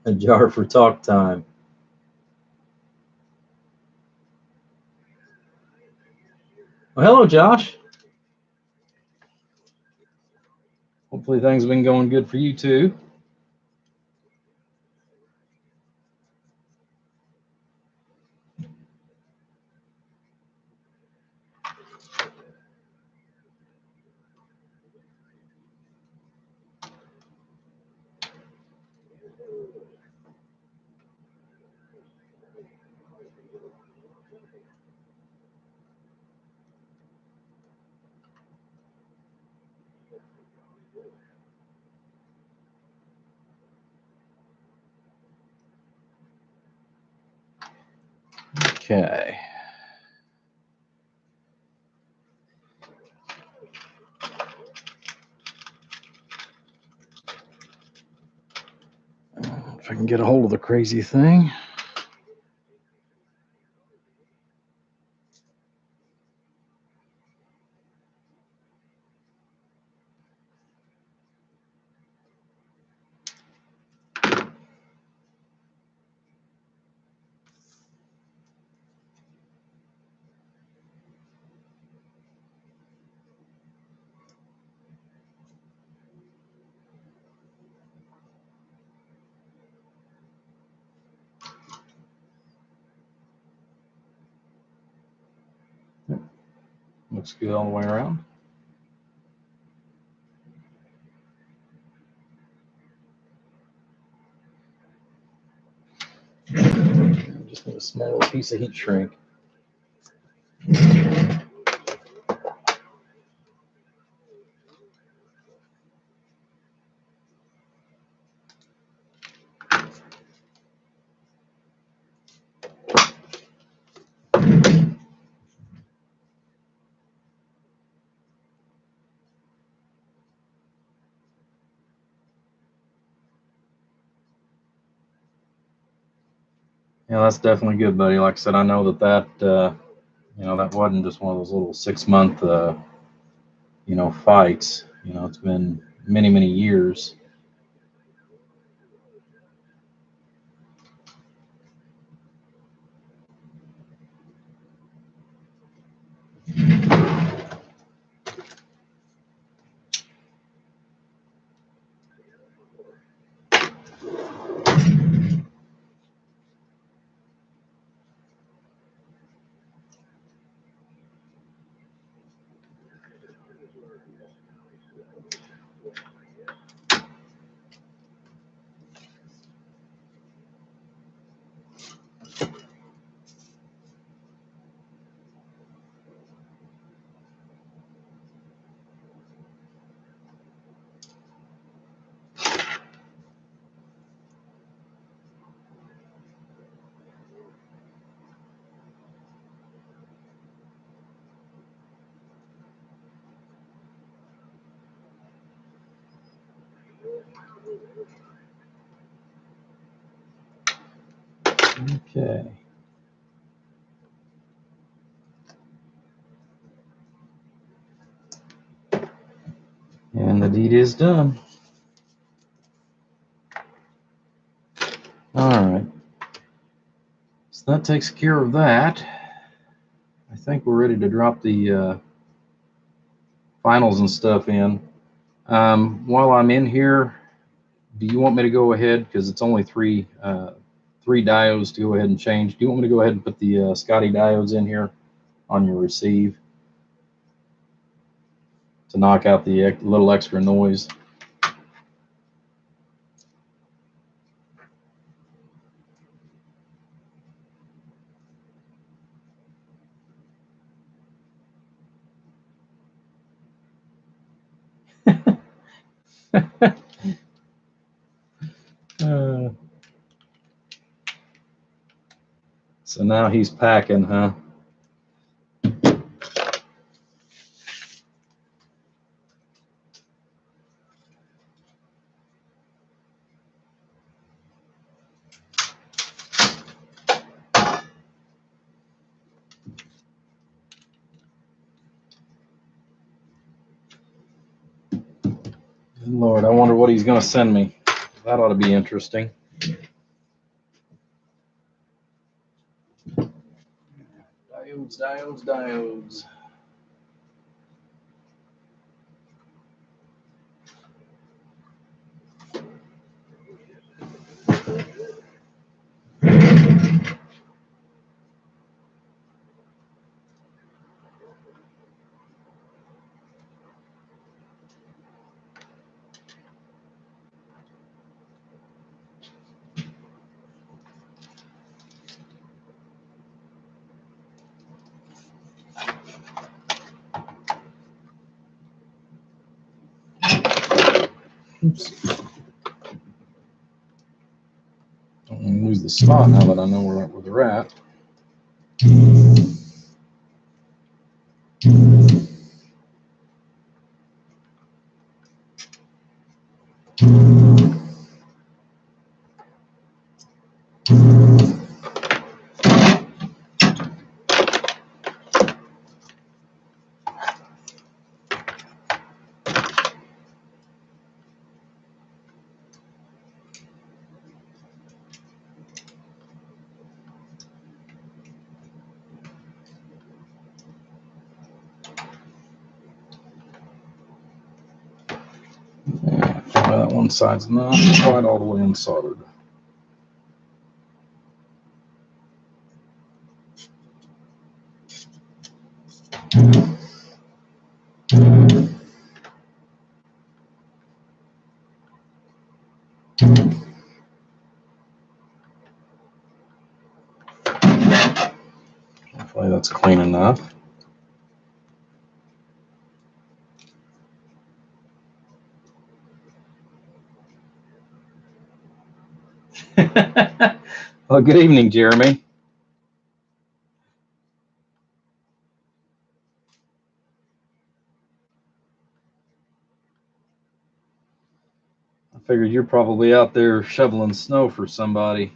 A jar for talk time. Well, hello, Josh. Hopefully things have been going good for you too. Okay. If I can get a hold of the crazy thing. Looks good all the way around. Just need a small piece of heat shrink. Yeah, that's definitely good, buddy. Like I said, I know that that wasn't just one of those little 6-month, fights. It's been many, many years. Okay. And the deed is done. All right. So that takes care of that. I think we're ready to drop the finals and stuff in. While I'm in here, do you want me to go ahead, because it's only three diodes to go ahead and change? Do you want me to go ahead and put the Scotty diodes in here on your receive to knock out the little extra noise? So now he's packing, huh? Lord, I wonder what he's going to send me. That ought to be interesting. Diodes. Oops. Don't want to lose the spot now that I know where they're at. Yeah, that one side's not quite all the way unsoldered. Hopefully that's clean enough. Well, good evening, Jeremy. I figured you're probably out there shoveling snow for somebody.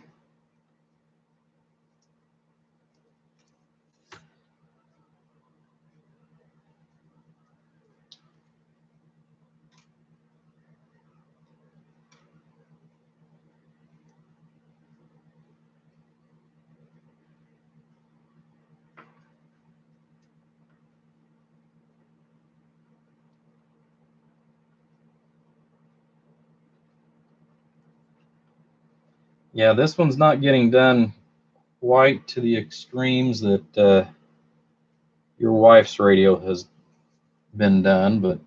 Yeah, this one's not getting done quite to the extremes that your wife's radio has been done, but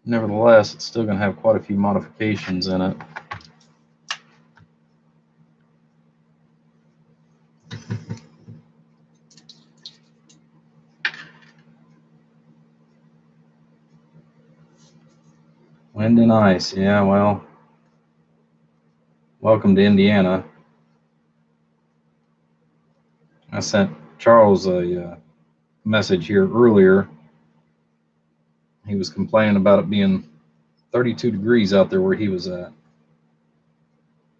nevertheless, it's still going to have quite a few modifications in it. Wind and ice, yeah, well, welcome to Indiana. I sent Charles a message here earlier. He was complaining about it being 32 degrees out there where he was at.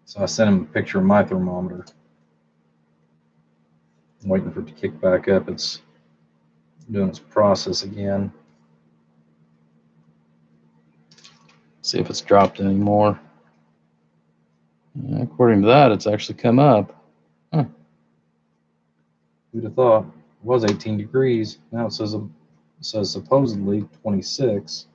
So I sent him a picture of my thermometer. I'm waiting for it to kick back up. It's doing its process again. See if it's dropped anymore. According to that, it's actually come up. Huh. Who'd have thought? It was 18 degrees. Now it says supposedly 26.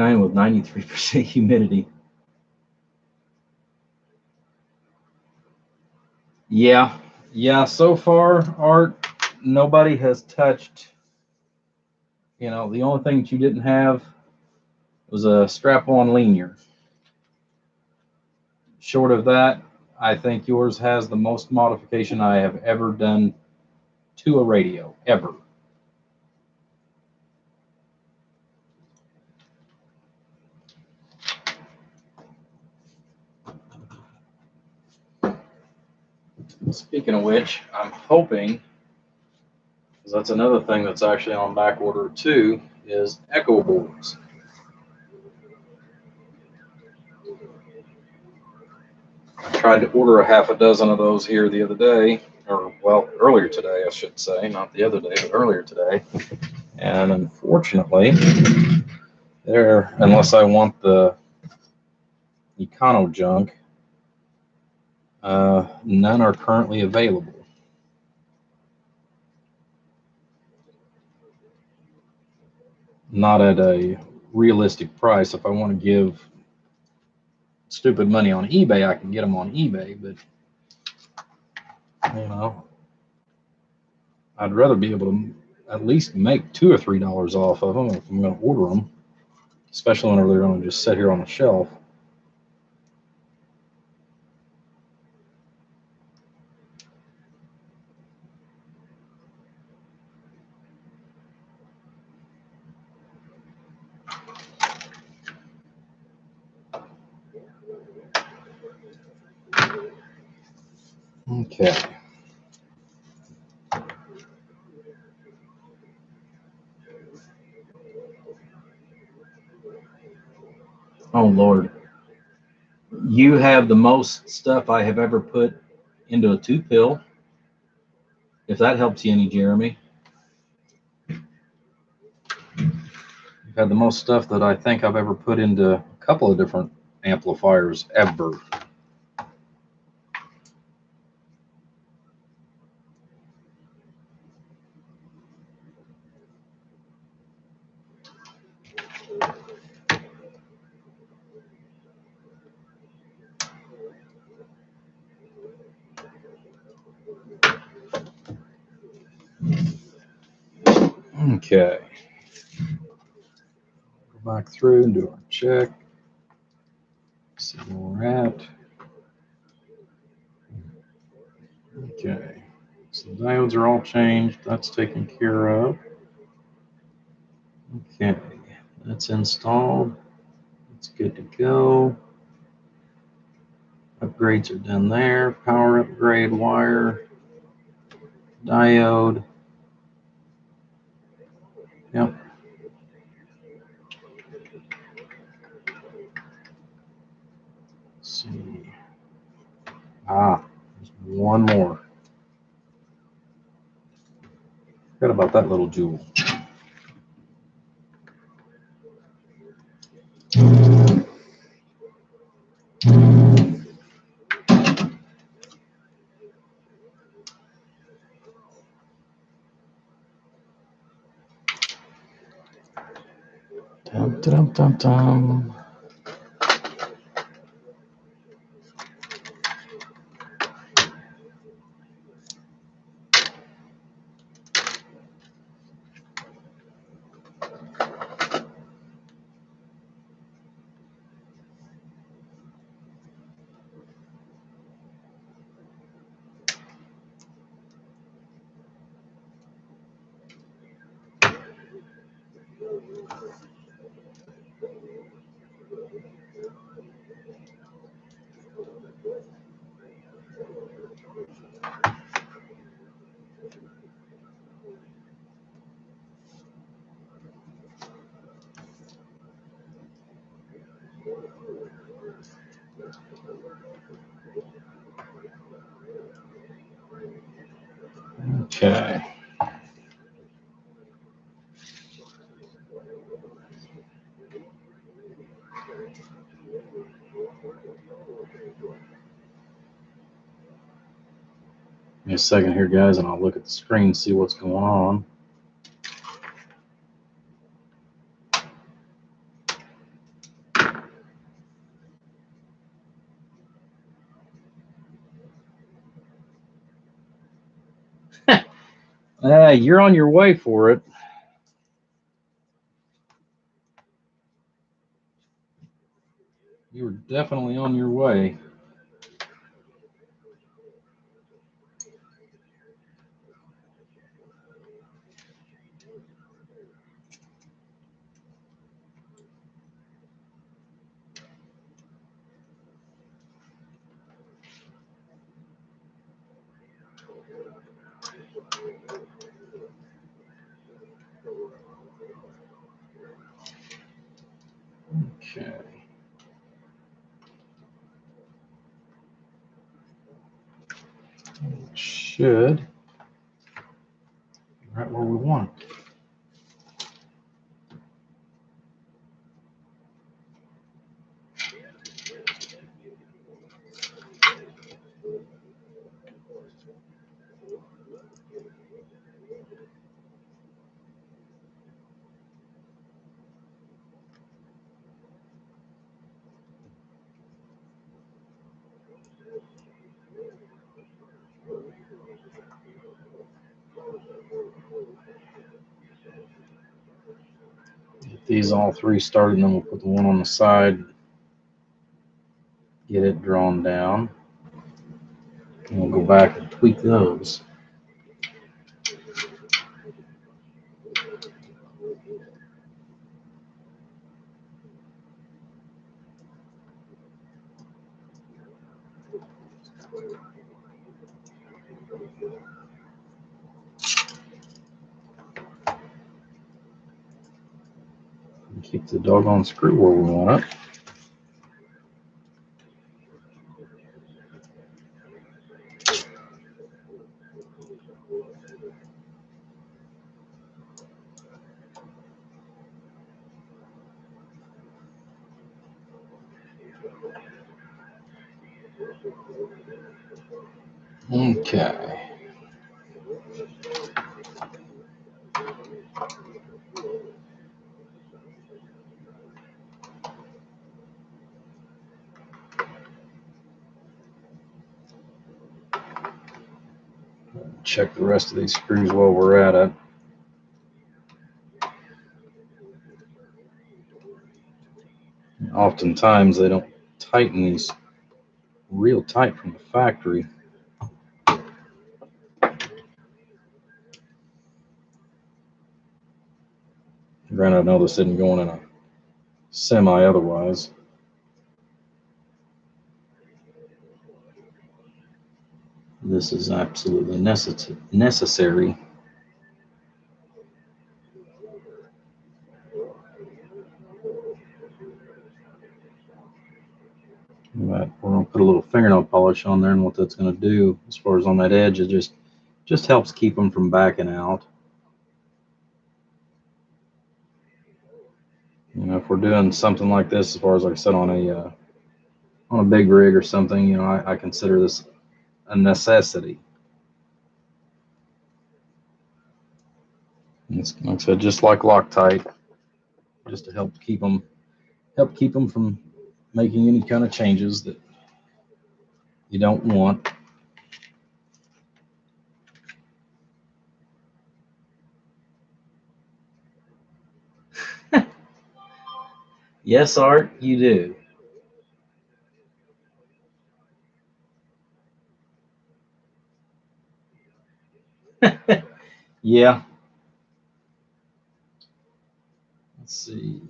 With 93% humidity. Yeah. So far, Art, nobody has touched. The only thing that you didn't have was a strap-on linear. Short of that, I think yours has the most modification I have ever done to a radio, ever. Speaking of which, I'm hoping, because that's another thing that's actually on back order too, is echo boards. I tried to order a half a dozen of those here the other day, or well, earlier today, I should say, not the other day, but earlier today. And unfortunately, unless I want the Econo junk, none are currently available. Not at a realistic price. If I want to give stupid money on eBay, I can get them on eBay, but I'd rather be able to at least make $2 or $3 off of them if I'm going to order them, especially when they're going to just sit here on the shelf. Okay. Oh Lord, you have the most stuff I have ever put into a 2-pill. If that helps you any, Jeremy. You've had the most stuff that I think I've ever put into a couple of different amplifiers ever. Okay. Go back through and do our check. See where we're at. Okay. So the diodes are all changed. That's taken care of. Okay. That's installed. It's good to go. Upgrades are done there. Power upgrade wire. Diode. Yep. Let's see. There's one more. Forgot about that little jewel. Dum, dum, dum, dum. Okay. Give me a second here, guys, and I'll look at the screen and see what's going on. You're on your way for it. You were definitely on your way. Okay. Should be right where we want. Get these all three started, and then we'll put the one on the side. Get it drawn down. And we'll go back and tweak those. Keep the doggone screw where we want it. Okay. Check the rest of these screws while we're at it. Oftentimes they don't tighten these real tight from the factory. Granted, I know this isn't going in a semi otherwise. This is absolutely necessary. But we're going to put a little fingernail polish on there, and what that's going to do as far as on that edge, it just helps keep them from backing out. You know, if we're doing something like this, as far as like I said, on a big rig or something, you know, I consider this a necessity. It's, like I said, just like Loctite, just to help keep them from making any kind of changes that you don't want. Yes, Art, you do. Yeah. Let's see.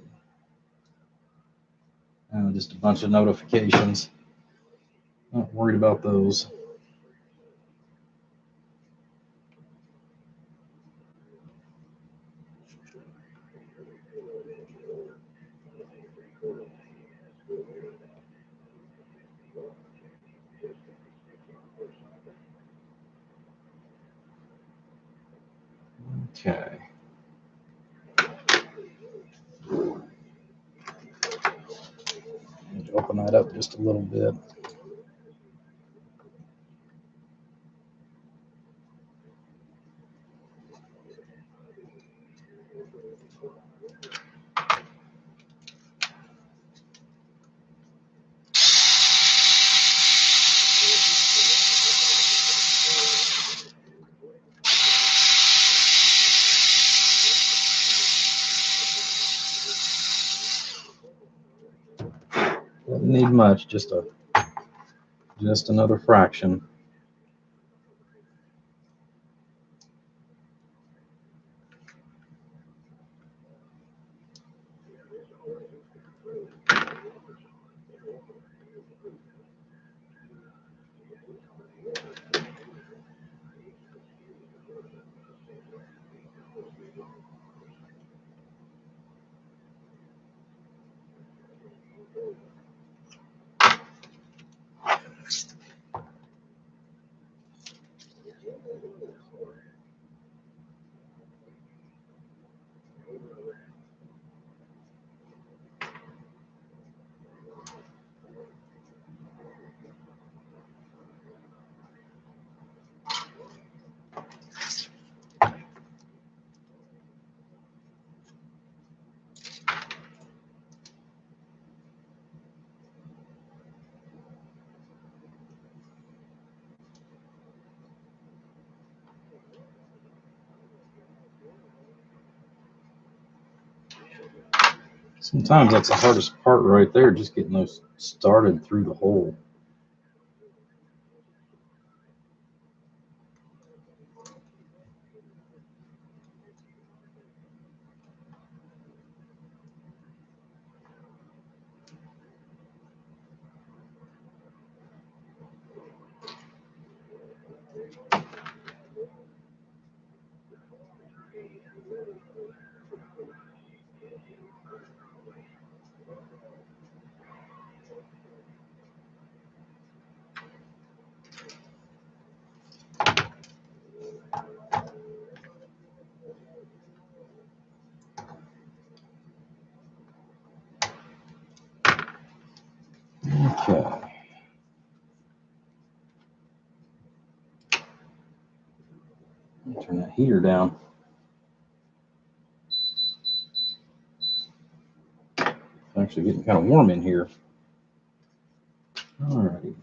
Just a bunch of notifications. Not worried about those. Okay. Open that up just a little bit. Doesn't need much, just another fraction. Sometimes that's the hardest part right there, just getting those started through the hole. Turn that heater down. It's actually getting kind of warm in here. All righty.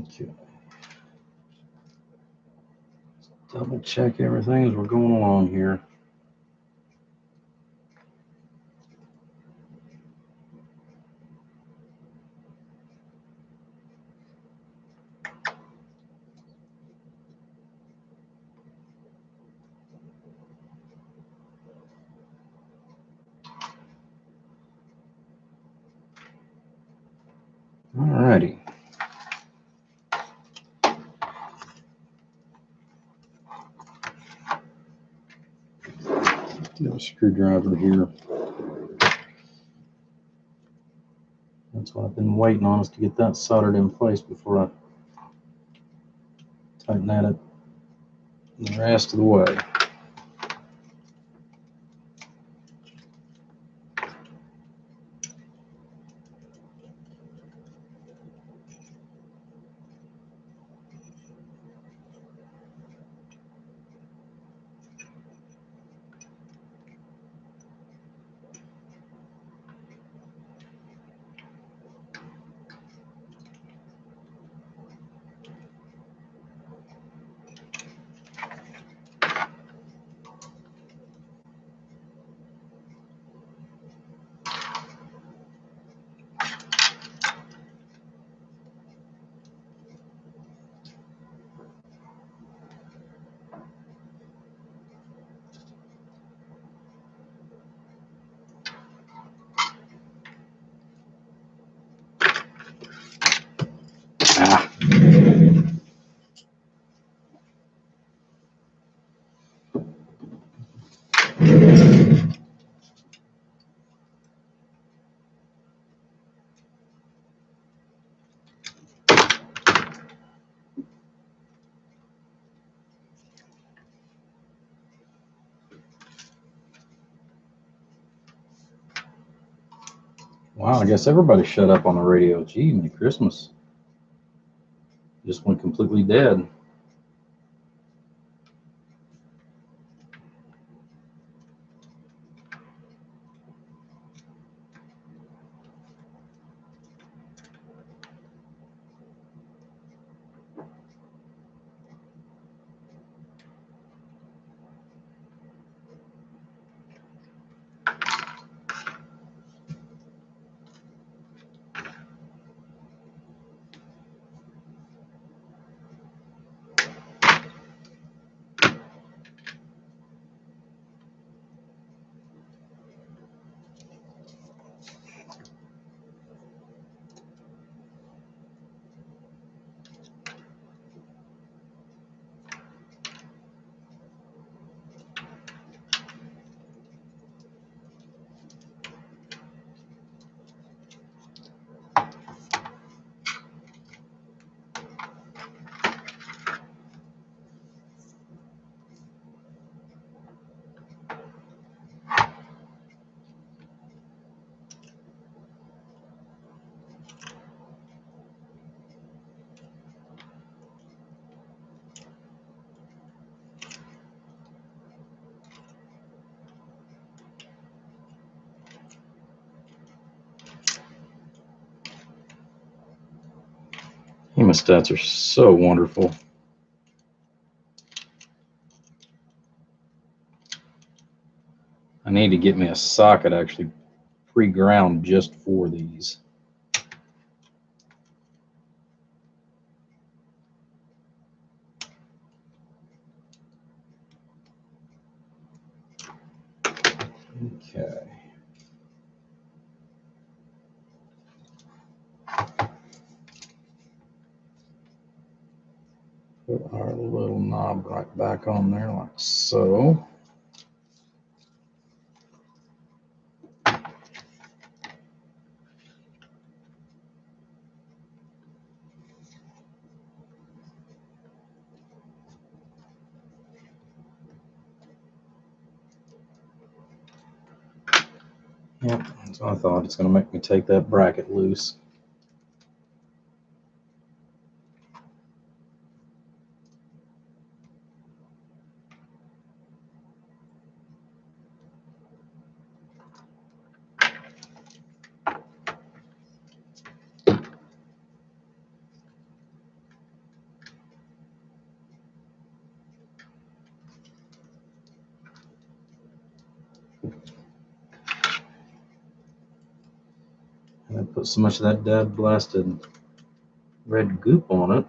Okay. Double check everything as we're going along here. All righty. Get a screwdriver here. That's what I've been waiting on, is to get that soldered in place before I tighten that up the rest of the way. Ah. Wow, I guess everybody shut up on the radio. Gee, Merry Christmas. Just went completely dead. Hemostats are so wonderful. I need to get me a socket actually pre-ground just for these. Okay. Put our little knob right back on there like so. Yep, that's what I thought. It's going to make me take that bracket loose. And I put so much of that dead blasted red goop on it.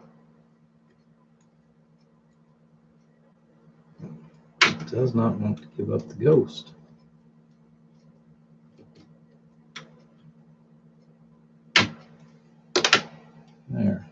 It does not want to give up the ghost. There.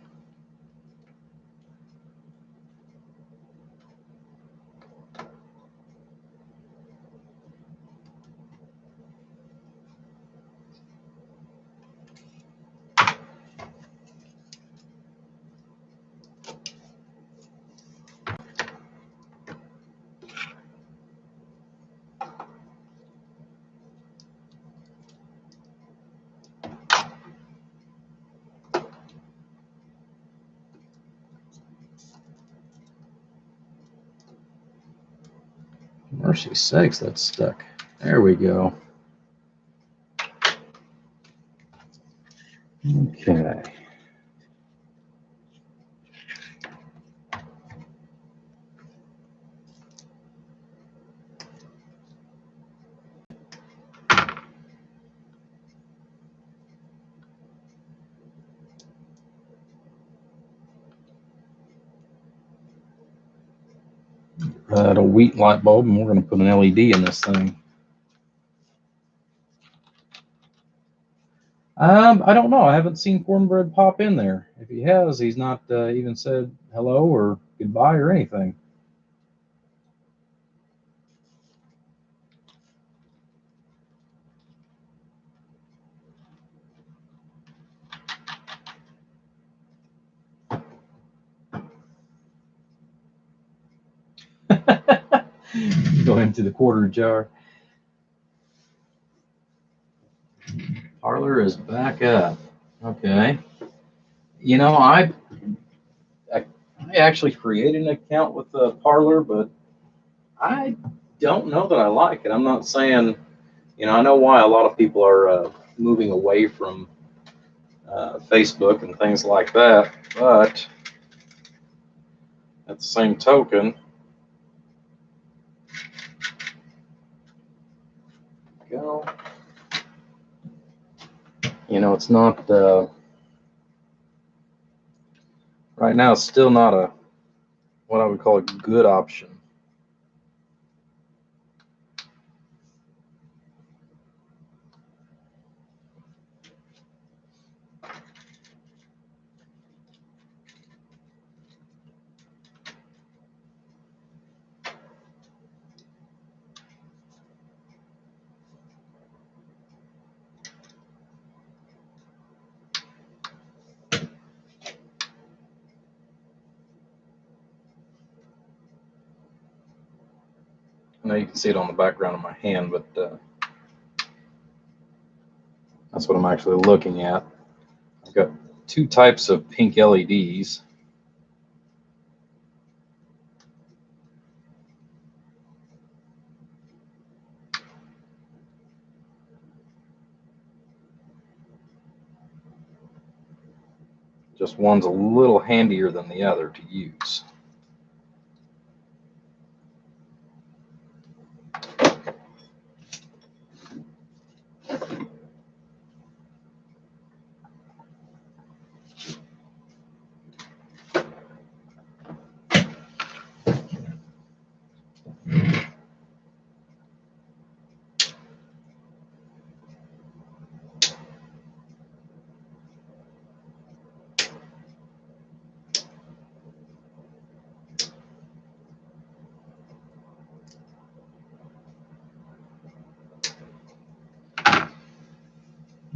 Mercy sakes, that's stuck. There we go. Okay. A wheat light bulb, and we're going to put an LED in this thing. I don't know. I haven't seen Cornbread pop in there. If he has, he's not even said hello or goodbye or anything. Go into the quarter jar. Parlor is back up. Okay. You know, I actually created an account with the Parlor, but I don't know that I like it. I'm not saying, I know why a lot of people are moving away from Facebook and things like that, but at the same token, it's not, right now, it's still not what I would call a good option. I know you can see it on the background of my hand, but that's what I'm actually looking at. I've got two types of pink LEDs. Just one's a little handier than the other to use.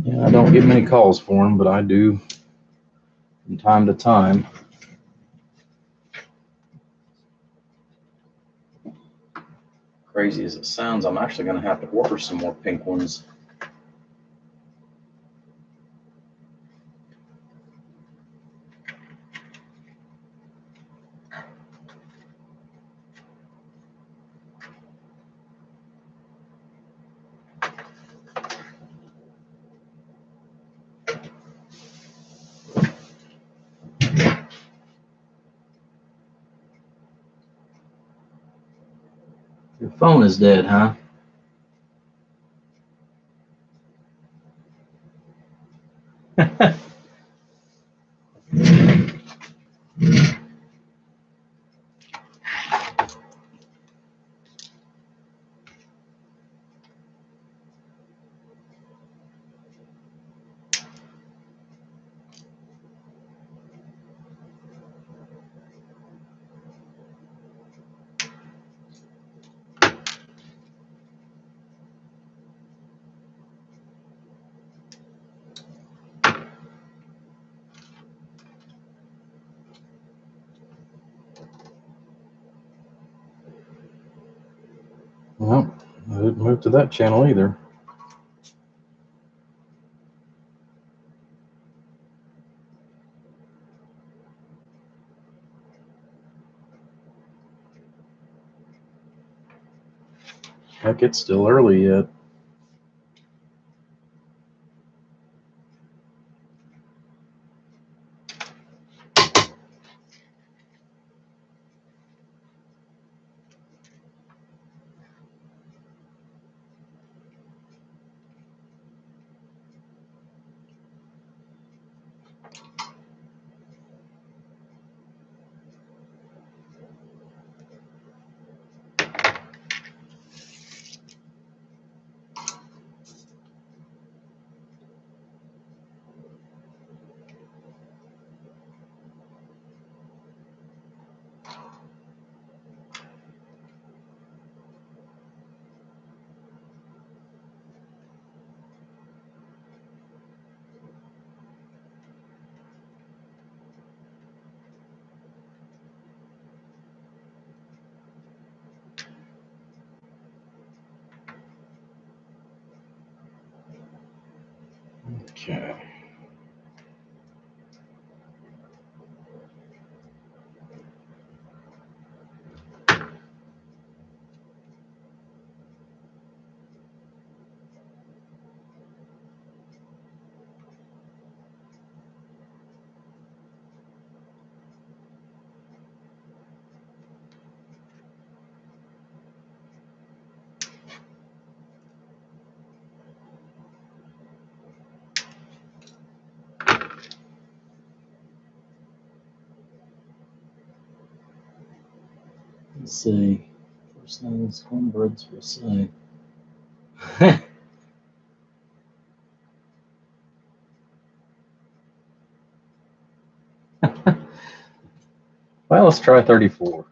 Yeah, I don't get many calls for them, but I do from time to time. Crazy as it sounds, I'm actually going to have to order some more pink ones. Your phone is dead, huh? Well, I didn't move to that channel either. Heck, it's still early yet. Okay. Let's see. First things, cornbreads for say. Well, let's try 34.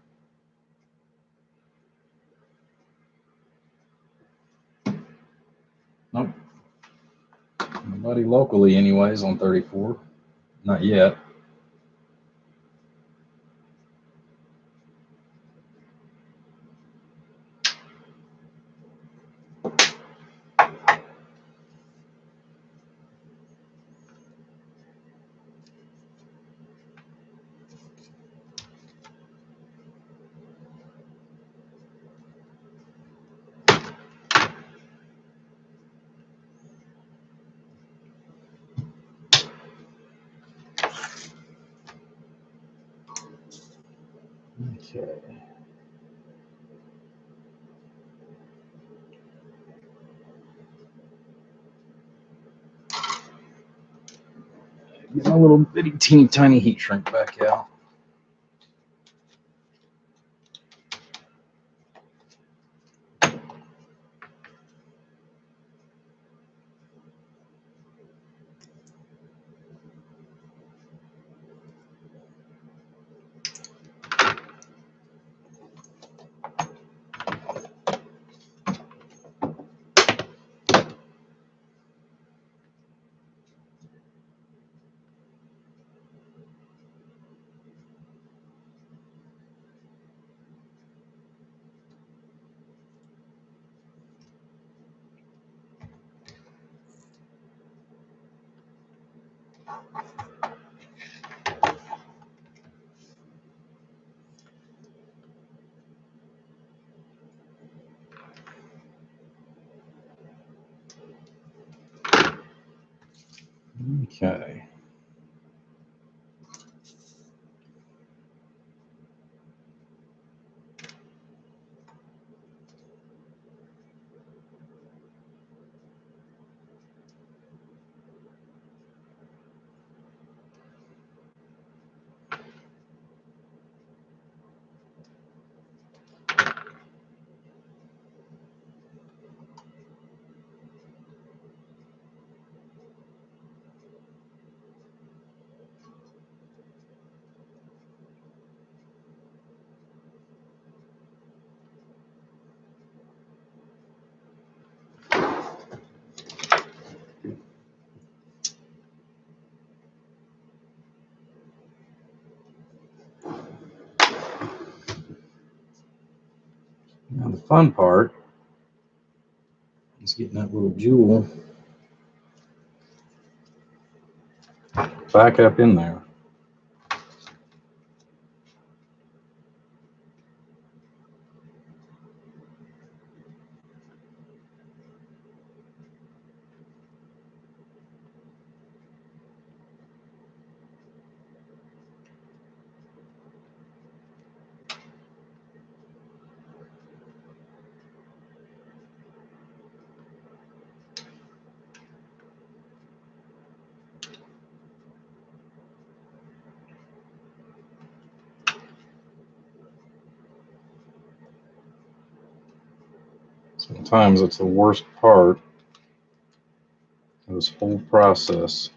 Nope. Nobody locally anyways on 34. Not yet. Okay. Get my little bitty teeny tiny heat shrink back out. Okay. Now the fun part is getting that little jewel back up in there. Sometimes it's the worst part of this whole process.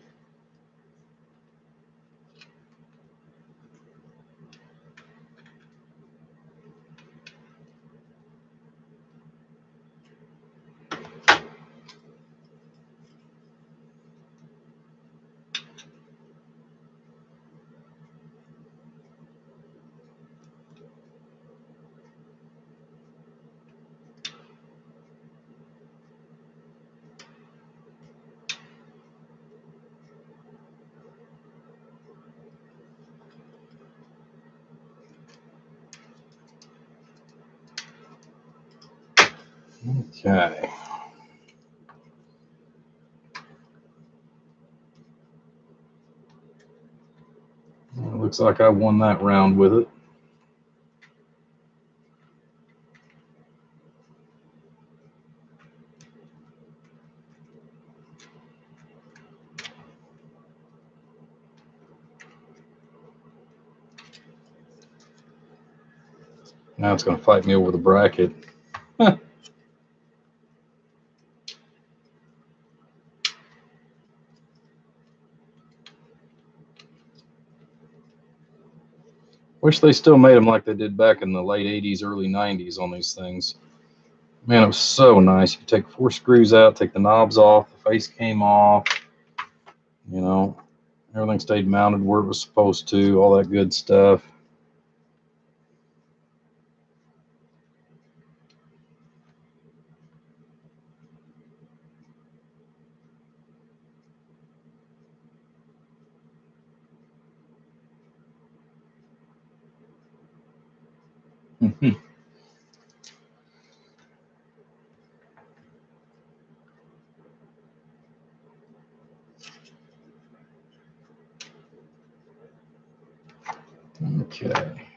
Okay. Well, looks like I won that round with it. Now it's going to fight me over the bracket. Wish they still made them like they did back in the late 80s, early 90s on these things. Man, it was so nice. You could take 4 screws out, take the knobs off, the face came off, you know, everything stayed mounted where it was supposed to, all that good stuff. Okay.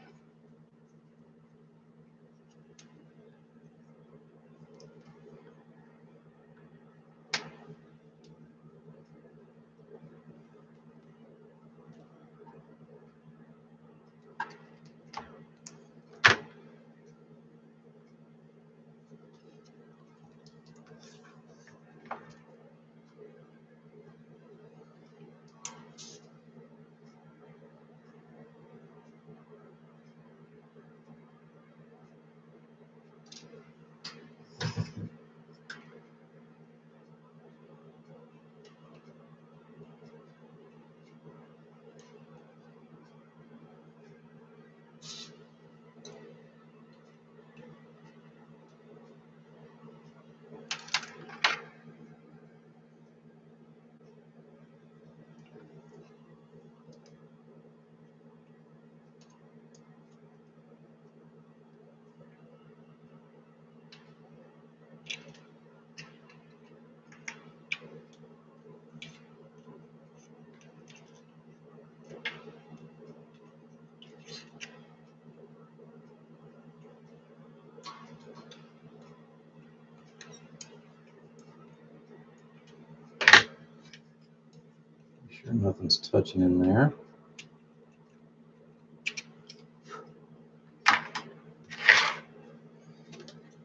Sure nothing's touching in there.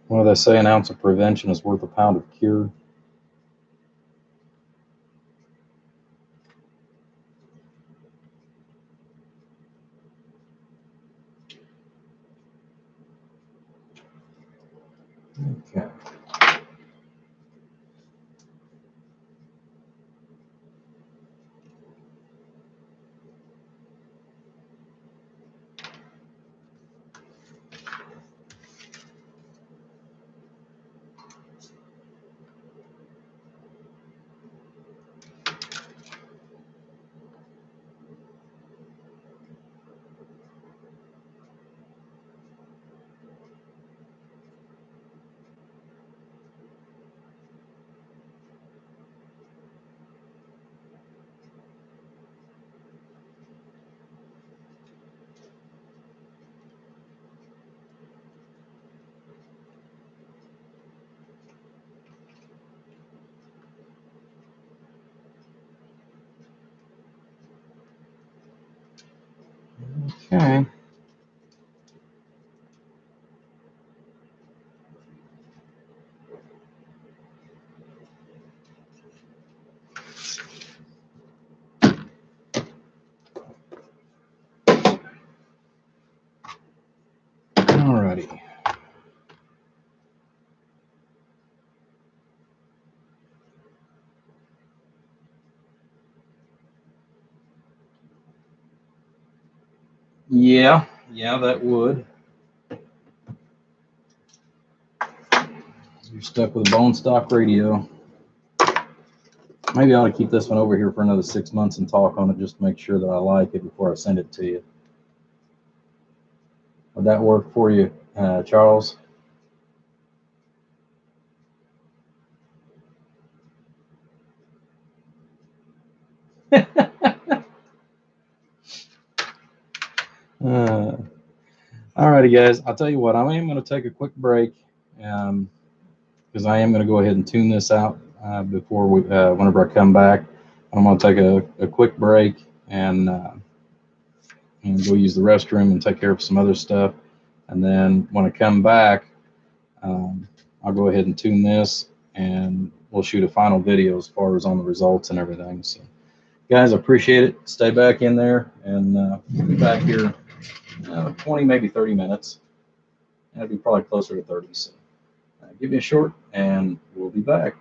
What do they say? An ounce of prevention is worth a pound of cure. Okay. Okay. Alrighty. Yeah, that would. You're stuck with a bone stock radio. Maybe I ought to keep this one over here for another 6 months and talk on it just to make sure that I like it before I send it to you. Would that work for you, Charles? Alrighty, guys. I'll tell you what. I am going to take a quick break because I am going to go ahead and tune this out before whenever I come back. I'm going to take a quick break and go use the restroom and take care of some other stuff. And then when I come back, I'll go ahead and tune this and we'll shoot a final video as far as on the results and everything. So, guys, I appreciate it. Stay back in there and we'll be back here 20, maybe 30 minutes. That'd be probably closer to 30. So give me a short and we'll be back.